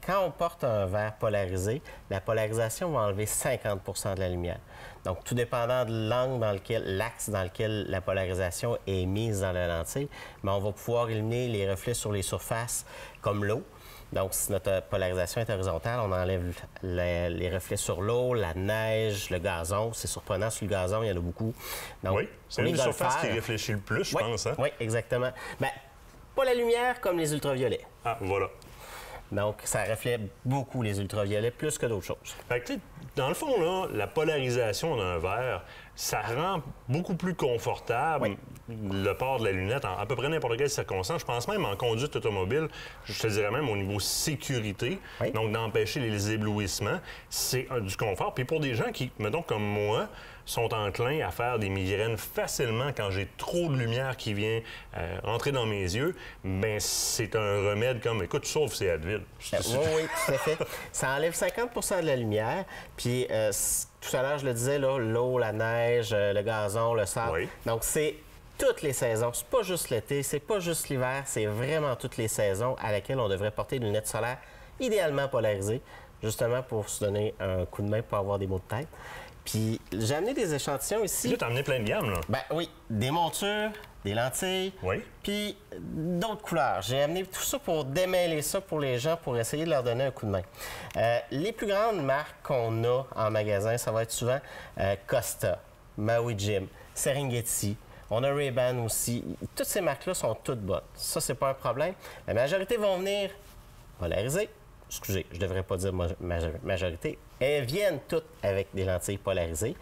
Quand on porte un verre polarisé, la polarisation va enlever 50 % de la lumière. Donc, tout dépendant de l'angle l'axe dans lequel la polarisation est mise dans la lentille, mais on va pouvoir éliminer les reflets sur les surfaces comme l'eau. Donc, si notre polarisation est horizontale, on enlève les reflets sur l'eau, la neige, le gazon. C'est surprenant, sur le gazon, il y en a beaucoup. Donc, oui, c'est une des surfaces qui réfléchit le plus, je pense. Hein? Oui, exactement. Bien, pas la lumière comme les ultraviolets. Ah, voilà. Donc, ça reflète beaucoup les ultraviolets, plus que d'autres choses. Fait que, dans le fond, là, la polarisation d'un verre, ça rend beaucoup plus confortable le port de la lunette en à peu près n'importe quelle circonstance. Je pense même en conduite automobile, je te dirais même au niveau sécurité, donc d'empêcher les éblouissements, c'est du confort. Puis pour des gens qui, mettons comme moi, sont enclins à faire des migraines facilement quand j'ai trop de lumière qui vient entrer dans mes yeux, bien, c'est un remède comme, écoute, sauf c'est Advil. Oui, tout à fait. Ça enlève 50 % de la lumière, puis tout à l'heure, je le disais, l'eau, la neige, le gazon, le sable. Oui. Donc, c'est toutes les saisons. C'est pas juste l'été, c'est pas juste l'hiver, c'est vraiment toutes les saisons à laquelle on devrait porter des lunettes solaires idéalement polarisées, justement pour se donner un coup de main pour avoir des maux de tête. Puis, j'ai amené des échantillons ici. Là, t'as amené plein de gammes, là. Ben oui, des montures, des lentilles, puis d'autres couleurs. J'ai amené tout ça pour démêler ça pour les gens, pour essayer de leur donner un coup de main. Les plus grandes marques qu'on a en magasin, ça va être souvent Costa, Maui Jim, Serengeti. On a Ray-Ban aussi. Toutes ces marques-là sont toutes bonnes. Ça, c'est pas un problème. La majorité vont venir polarisées. Excusez, je devrais pas dire majorité. Elles viennent toutes avec des lentilles polarisées.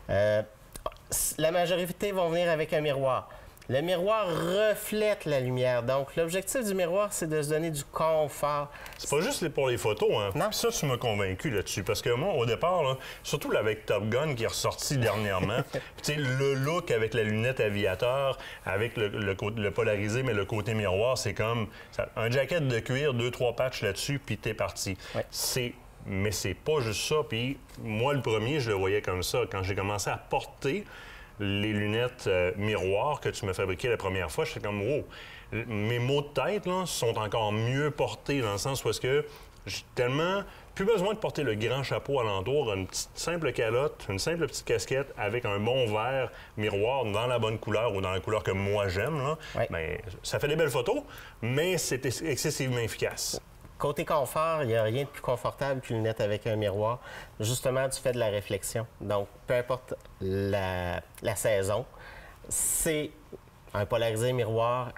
La majorité vont venir avec un miroir. Le miroir reflète la lumière. Donc, l'objectif du miroir, c'est de se donner du confort. C'est pas juste pour les photos, hein? Non. Ça, tu m'as convaincu là-dessus. Parce que moi, au départ, là, surtout là, avec Top Gun qui est ressorti dernièrement, tu sais, le look avec la lunette aviateur, avec le polarisé, mais le côté miroir, c'est comme un jacket de cuir, 2-3 patchs là-dessus, puis t'es parti. Ouais. Mais c'est pas juste ça. Puis moi, le premier, je le voyais comme ça. Quand j'ai commencé à porter les lunettes miroirs que tu m'as fabriquées la première fois, j'étais comme, wow, mes maux de tête là, sont encore mieux portés dans le sens où est-ce que j'ai tellement plus besoin de porter le grand chapeau alentour, une petite simple calotte, une simple petite casquette avec un bon verre miroir dans la bonne couleur ou dans la couleur que moi j'aime. Là. Ouais. Bien, ça fait des belles photos, mais c'est excessivement efficace. Côté confort, il n'y a rien de plus confortable qu'une lunette avec un miroir, justement du fait de la réflexion. Donc, peu importe la saison, c'est un polarisé miroir.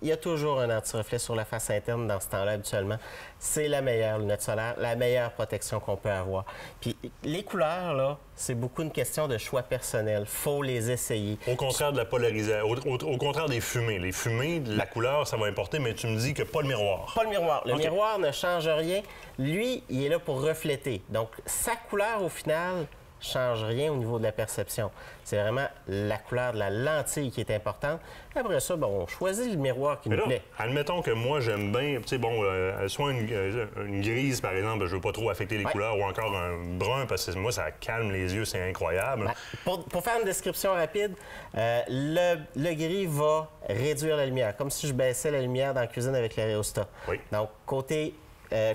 Il y a toujours un anti-reflet sur la face interne dans ce temps-là, habituellement. C'est la meilleure lunette solaire, la meilleure protection qu'on peut avoir. Puis les couleurs, là, c'est beaucoup une question de choix personnel. Faut les essayer. Au contraire de la polarisation, au contraire des fumées. Les fumées, la couleur, ça va importer, mais tu me dis que pas le miroir. Pas le miroir. Le miroir ne change rien. Lui, il est là pour refléter. Donc, sa couleur, au final, change rien au niveau de la perception. C'est vraiment la couleur de la lentille qui est importante. Après ça, bon, on choisit le miroir qui nous plaît. Admettons que moi, j'aime bien, tu sais, bon, soit une grise, par exemple, je veux pas trop affecter les couleurs, ou encore un brun, parce que moi, ça calme les yeux, c'est incroyable. Pour faire une description rapide, le gris va réduire la lumière, comme si je baissais la lumière dans la cuisine avec le rhéostat. Oui. Donc, côté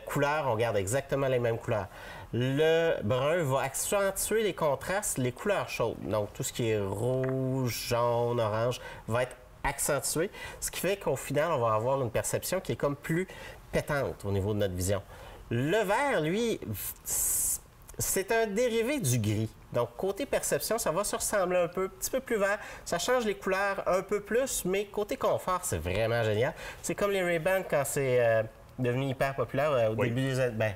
couleur, on garde exactement les mêmes couleurs. Le brun va accentuer les contrastes, les couleurs chaudes. Donc, tout ce qui est rouge, jaune, orange va être accentué, ce qui fait qu'au final, on va avoir une perception qui est comme plus pétante au niveau de notre vision. Le vert, lui, c'est un dérivé du gris. Donc, côté perception, ça va se ressembler un petit peu plus vert. Ça change les couleurs un peu plus, mais côté confort, c'est vraiment génial. C'est comme les Ray-Ban quand c'est devenu hyper populaire au début des années...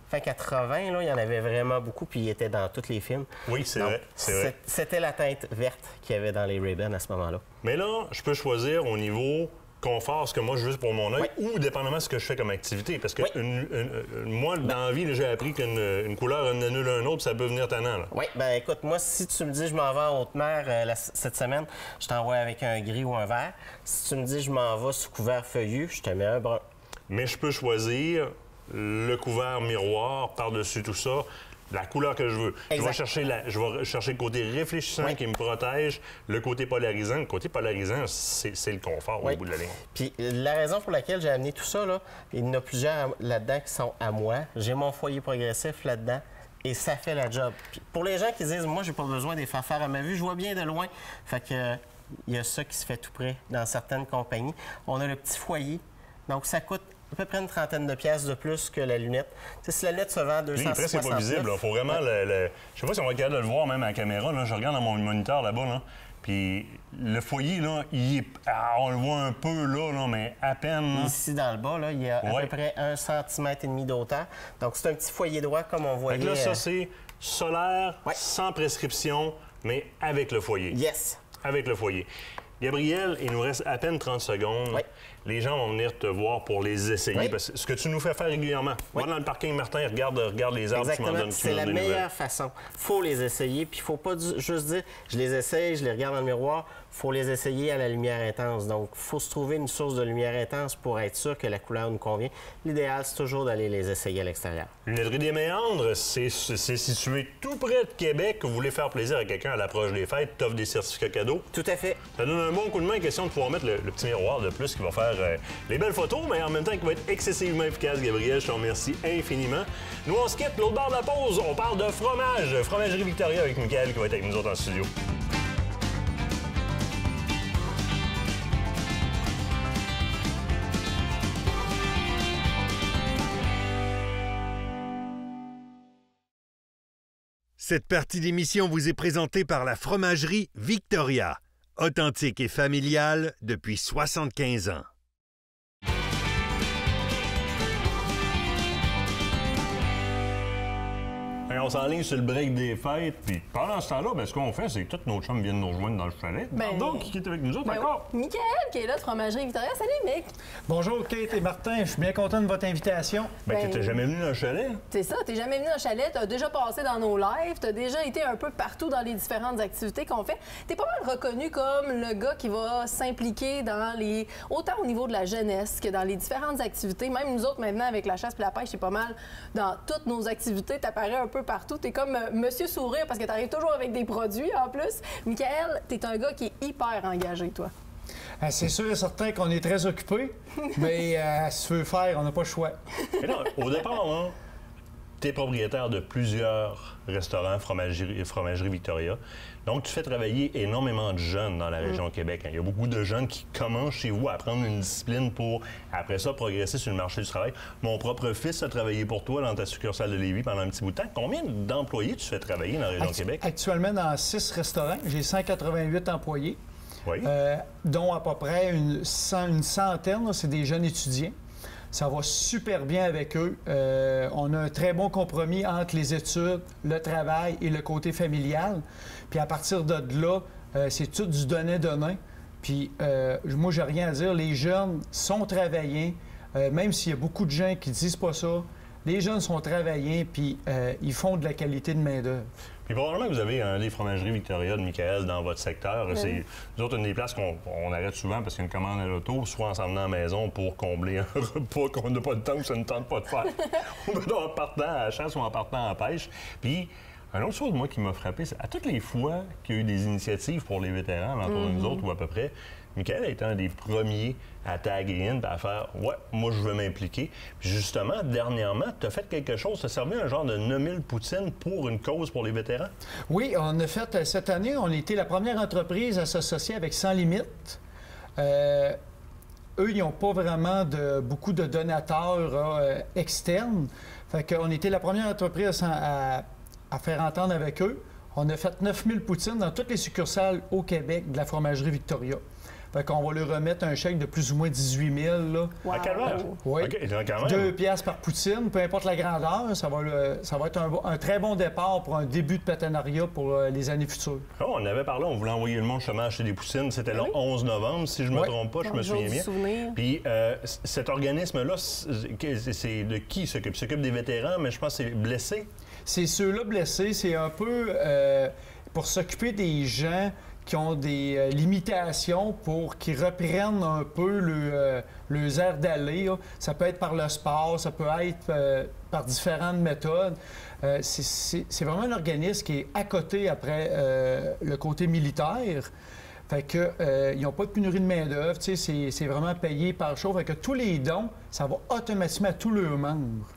Fin 80, là, il y en avait vraiment beaucoup, puis il était dans tous les films. Oui, c'est vrai. C'était la teinte verte qu'il y avait dans les Ray-Ban à ce moment-là. Mais là, je peux choisir au niveau confort ce que moi je veux pour mon œil ou dépendamment de ce que je fais comme activité. Parce que moi, dans la vie, j'ai appris qu'une couleur en annule un autre, ça peut venir tannant. Oui, bien écoute, moi, si tu me dis je m'en vais en haute mer cette semaine, je t'envoie avec un gris ou un vert. Si tu me dis je m'en vais sous couvert feuillu, je te mets un brun. Mais je peux choisir le couvert miroir par-dessus tout ça, la couleur que je veux. Je vais chercher le côté réfléchissant qui me protège, le côté polarisant. Le côté polarisant, c'est le confort au bout de la ligne. Puis la raison pour laquelle j'ai amené tout ça, là, il y en a plusieurs là-dedans qui sont à moi. J'ai mon foyer progressif là-dedans. Et ça fait la job. Puis pour les gens qui disent, moi, j'ai pas besoin des fanfares à ma vue, je vois bien de loin. Fait que il y a ça qui se fait tout près dans certaines compagnies. On a le petit foyer. Donc, ça coûte à peu près une trentaine de piastres de plus que la lunette. T'sais, si la lunette se vend à 269... c'est pas visible. Il faut vraiment... Je sais pas si on va être capable de le voir même à la caméra. Là. Je regarde dans mon moniteur là-bas. Là. Puis le foyer, là, on le voit un peu là, mais à peine. Là. Ici, dans le bas, là, il y a à peu près 1,5 cm d'auteur. Donc, c'est un petit foyer droit comme on voyait. Fait que là, ça, c'est solaire, sans prescription, mais avec le foyer. Yes. Avec le foyer. Gabriel, il nous reste à peine 30 secondes. Oui. Les gens vont venir te voir pour les essayer. Parce que ce que tu nous fais faire régulièrement. Va dans le parking, Martin, regarde les arbres, tu m'en donnes. C'est la meilleure façon. Il faut les essayer, puis il ne faut pas juste dire je les essaye, je les regarde dans le miroir. Il faut les essayer à la lumière intense. Donc, il faut se trouver une source de lumière intense pour être sûr que la couleur nous convient. L'idéal, c'est toujours d'aller les essayer à l'extérieur. Lunetterie des Méandres, c'est situé tout près de Québec. Vous voulez faire plaisir à quelqu'un à l'approche des fêtes, t'offres des certificats cadeaux. Tout à fait. Ça donne un bon coup de main, question de pouvoir mettre le petit miroir de plus qui va faire les belles photos, mais en même temps qui va être excessivement efficace, Gabriel. Je te remercie infiniment. Nous, on se quitte. L'autre bord de la pause, on parle de fromage. Fromagerie Victoria avec Michael qui va être avec nous autres en studio. Cette partie d'émission vous est présentée par la Fromagerie Victoria, authentique et familiale depuis 75 ans. On s'enligne sur le break des fêtes, puis pendant ce temps-là, ce qu'on fait, c'est que tous nos chums viennent nous rejoindre dans le chalet. Donc, qui est avec nous autres encore? Michael, qui est là de Fromagerie Victoria. Salut, Mick! Bonjour, Kate et Martin. Je suis bien content de votre invitation. T'étais jamais venu dans le chalet? C'est ça, t'es jamais venu dans le chalet, t'as déjà passé dans nos lives, t'as déjà été un peu partout dans les différentes activités qu'on fait. T'es pas mal reconnu comme le gars qui va s'impliquer dans autant au niveau de la jeunesse que dans les différentes activités. Même nous autres, maintenant, avec la chasse et la pêche, c'est pas mal dans toutes nos activités. T'apparais un peu partout. T'es comme Monsieur Sourire parce que t'arrives toujours avec des produits en plus. Michael, t'es un gars qui est hyper engagé, toi. C'est sûr et certain qu'on est très occupé, mais si tu veux faire, on n'a pas le choix. Mais non, au départ, tu es propriétaire de plusieurs restaurants, Fromagerie Victoria. Donc, tu fais travailler énormément de jeunes dans la région Québec. Il y a beaucoup de jeunes qui commencent chez vous à apprendre une discipline pour, après ça, progresser sur le marché du travail. Mon propre fils a travaillé pour toi dans ta succursale de Lévis pendant un petit bout de temps. Combien d'employés tu fais travailler dans la région Québec? Actuellement, dans 6 restaurants, j'ai 188 employés, dont à peu près une centaine, c'est des jeunes étudiants. Ça va super bien avec eux. On a un très bon compromis entre les études, le travail et le côté familial. Puis à partir de là, c'est tout du donnant-donnant. Puis moi, j'ai rien à dire. Les jeunes sont travaillants, même s'il y a beaucoup de gens qui disent pas ça. Les jeunes sont travaillants, puis ils font de la qualité de main-d'œuvre. Puis probablement que vous avez un des fromageries Victoria de Michael dans votre secteur. C'est nous autres, une des places qu'on arrête souvent parce qu'il y a une commande à l'auto, soit en s'en venant à la maison pour combler un repas qu'on n'a pas de temps ou ça ne tente pas de faire. En partant à la chasse ou en partant à la pêche. Puis, une autre chose, moi, qui m'a frappé, c'est à toutes les fois qu'il y a eu des initiatives pour les vétérans, l'entour de nous autres ou à peu près, Michael a été un des premiers à taguer in et à faire « Ouais, moi, je veux m'impliquer ». Puis justement, dernièrement, tu as fait quelque chose, tu as servi un genre de 9000 poutines pour une cause pour les vétérans? Oui, on a fait, cette année, on a été la première entreprise à s'associer avec Sans Limites. Eux, ils n'ont pas vraiment beaucoup de donateurs externes. Fait qu'on était la première entreprise à faire entendre avec eux. On a fait 9000 poutines dans toutes les succursales au Québec de la fromagerie Victoria. Fait qu'on va lui remettre un chèque de plus ou moins 18 000. Là. Wow. À calvaire? Oui. Okay, quand même. 2 piastres par poutine, peu importe la grandeur. Ça va être un très bon départ pour un début de partenariat pour les années futures. Oh, on avait parlé, on voulait envoyer le monde justement acheter des poutines. C'était le 11 novembre, si je ne me trompe pas, je me souviens bien. Puis cet organisme-là, c'est de qui s'occupe? Il s'occupe des vétérans, mais je pense que c'est blessés. C'est ceux-là blessés. C'est un peu pour s'occuper des gens qui ont des limitations pour qu'ils reprennent un peu leurs airs d'aller. Ça peut être par le sport, ça peut être par différentes méthodes. C'est vraiment un organisme qui est à côté après le côté militaire. Fait que ils n'ont pas de pénurie de main-d'œuvre. C'est vraiment payé par jour. Fait que tous les dons, ça va automatiquement à tous leurs membres.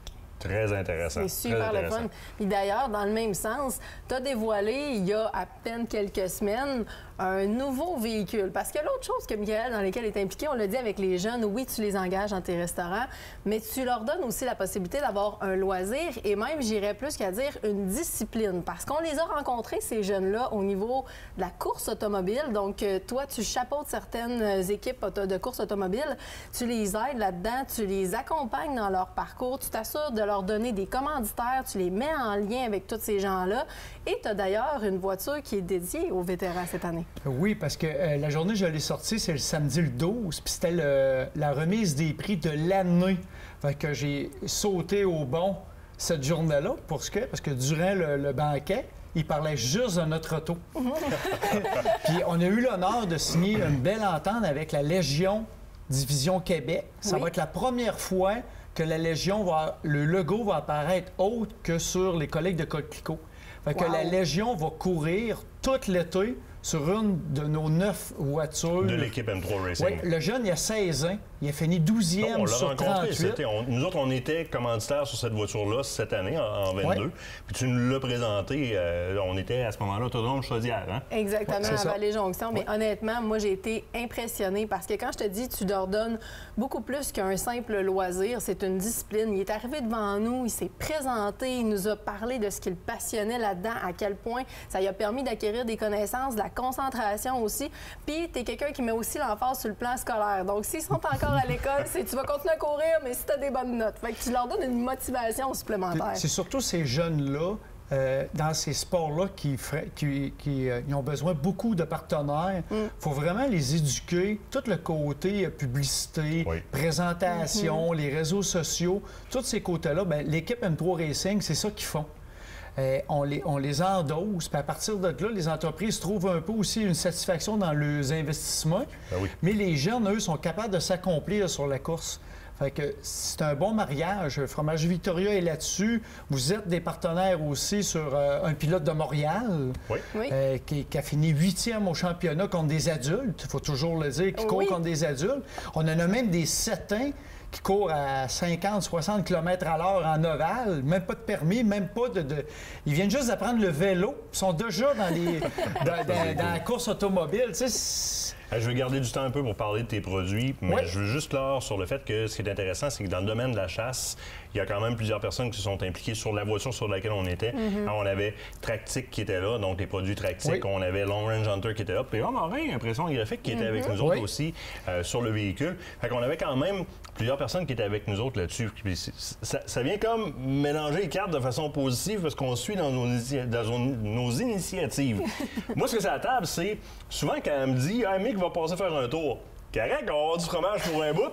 Très intéressant. C'est super le fun. Puis d'ailleurs, dans le même sens, tu as dévoilé il y a à peine quelques semaines un nouveau véhicule. Parce que l'autre chose que Michael, dans laquelle est impliqué, on l'a dit avec les jeunes, oui, tu les engages dans tes restaurants, mais tu leur donnes aussi la possibilité d'avoir un loisir et même, j'irais plus qu'à dire, une discipline. Parce qu'on les a rencontrés, ces jeunes-là, au niveau de la course automobile. Donc, toi, tu chapeautes certaines équipes de course automobile, tu les aides là-dedans, tu les accompagnes dans leur parcours, tu t'assures de leur donner des commanditaires, tu les mets en lien avec tous ces gens-là. Et tu as d'ailleurs une voiture qui est dédiée aux vétérans cette année. Oui, parce que la journée je l'ai sortie, c'est le samedi le 12, puis c'était la remise des prix de l'année. Fait que j'ai sauté au bon cette journée-là. Parce que durant le banquet, il parlait juste de notre auto. Puis on a eu l'honneur de signer une belle entente avec la Légion Division Québec. Ça va être la première fois que la Légion le logo va apparaître autre que sur les collègues de Coquelicot. Fait que la Légion va courir tout l'été sur une de nos 9 voitures. De l'équipe M3 Racing. Oui, le jeune, il a 16 ans. Il a fini 12e sur 38. Nous autres, on était commanditaires sur cette voiture-là cette année, en 22. Puis tu nous l'as présenté. On était à ce moment-là, Autodrome Chaudière. Hein? Exactement, à Vallée-Jonction. Mais honnêtement, moi, j'ai été impressionnée parce que quand je te dis, tu leur donnes beaucoup plus qu'un simple loisir. C'est une discipline. Il est arrivé devant nous, il s'est présenté, il nous a parlé de ce qu'il passionnait là-dedans, à quel point ça lui a permis d'acquérir des connaissances, de la concentration aussi. Puis, tu es quelqu'un qui met aussi l'emphase sur le plan scolaire. Donc, s'ils sont encore à l'école, tu vas continuer à courir, mais si tu as des bonnes notes. Fait que tu leur donnes une motivation supplémentaire. C'est surtout ces jeunes-là, dans ces sports-là, qui ont besoin beaucoup de partenaires. Il faut vraiment les éduquer. Tout le côté publicité, présentation, les réseaux sociaux, tous ces côtés-là, l'équipe M3 Racing, c'est ça qu'ils font. On les endosse, puis à partir de là, les entreprises trouvent un peu aussi une satisfaction dans leurs investissements. Mais les jeunes, eux, sont capables de s'accomplir sur la course. Fait que c'est un bon mariage. Fromage Victoria est là-dessus. Vous êtes des partenaires aussi sur un pilote de Montréal qui a fini 8e au championnat contre des adultes. Il faut toujours le dire, qui court contre des adultes. On en a même des 7 ans qui courent à 50-60 km à l'heure en ovale, même pas de permis, même pas de... Ils viennent juste d'apprendre le vélo, ils sont déjà dans la course automobile. Tu sais, je vais garder du temps un peu pour parler de tes produits, mais je veux juste clore sur le fait que ce qui est intéressant, c'est que dans le domaine de la chasse, il y a quand même plusieurs personnes qui se sont impliquées sur la voiture sur laquelle on était. On avait Tractic qui était là, donc les produits Tractic. On avait Long Range Hunter qui était là. Puis Morin, Impression graphique, qui était avec nous autres aussi sur le véhicule. Fait qu'on avait quand même plusieurs personnes qui étaient avec nous autres là-dessus. Ça vient comme mélanger les cartes de façon positive parce qu'on suit dans nos initiatives. Moi, ce que c'est à la table, c'est souvent quand elle me dit « Ah, Mick va passer faire un tour », correct, on va avoir du fromage pour un bout.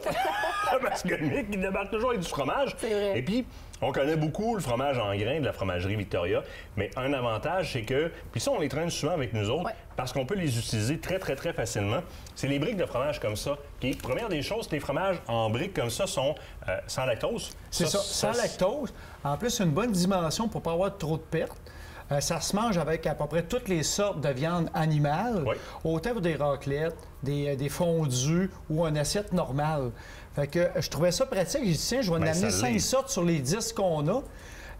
Parce que Mick, il débarque toujours avec du fromage. C'est vrai. Et puis, on connaît beaucoup le fromage en grains de la fromagerie Victoria. Mais un avantage, c'est que... Puis ça, on les traîne souvent avec nous autres parce qu'on peut les utiliser très, très, très facilement. C'est les briques de fromage comme ça. Qui, première des choses, les fromages en briques comme ça sont sans lactose. C'est ça, sans lactose. En plus, une bonne dimension pour ne pas avoir trop de pertes. Ça se mange avec à peu près toutes les sortes de viande animale, autant pour des raclettes, des fondus ou une assiette normale. Fait que je trouvais ça pratique. J'ai dit, tiens, je vais en amener 5 sortes sur les 10 qu'on a.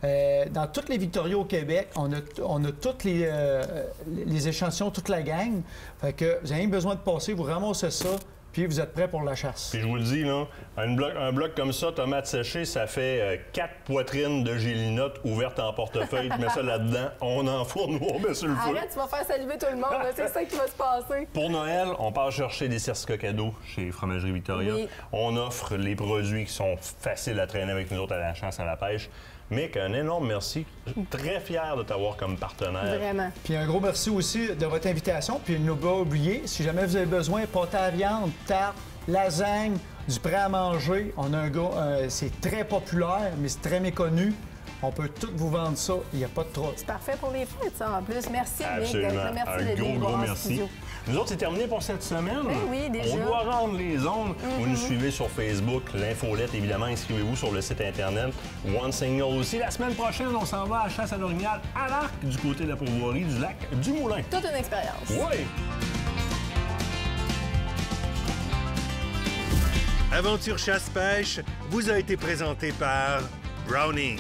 Dans toutes les Victorias au Québec, on a tous les échantillons, toute la gang. Fait que vous avez besoin de passer, vous ramassez ça, puis vous êtes prêts pour la chasse. Puis je vous le dis, là, un bloc comme ça, tomate séchée, ça fait 4 poitrines de gélinotte ouvertes en portefeuille. Tu mets ça là-dedans, on enfourne ou on met sur le feu. Arrête, tu vas faire saliver tout le monde, là, c'est ça qui va se passer. Pour Noël, on part chercher des certificats cadeaux chez Fromagerie Victoria. Oui. On offre les produits qui sont faciles à traîner avec nous autres à la chasse, à la pêche. Mick, un énorme merci. Je suis très fier de t'avoir comme partenaire. Vraiment. Puis un gros merci aussi de votre invitation. Puis ne pas oublier, si jamais vous avez besoin, pâte à viande, tarte, lasagne, du prêt à manger, on a un gars, c'est très populaire, mais c'est très méconnu. On peut tout vous vendre ça, il n'y a pas de trouble. C'est parfait pour les fêtes, ça, en plus. Merci, Absolument. Mick. Merci Un gros merci. Nous autres, c'est terminé pour cette semaine. Oui, déjà. On doit rendre les ondes. Vous nous suivez sur Facebook, l'infolette, évidemment. Inscrivez-vous sur le site Internet. One Signal aussi. La semaine prochaine, on s'en va à la chasse à l'orignal à l'Arc, du côté de la pourvoirie du lac du Moulin. Toute une expérience. Oui! Aventure chasse-pêche vous a été présenté par Browning,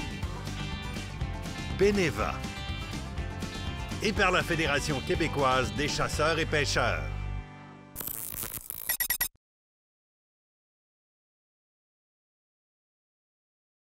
Beneva et par la Fédération québécoise des chasseurs et pêcheurs.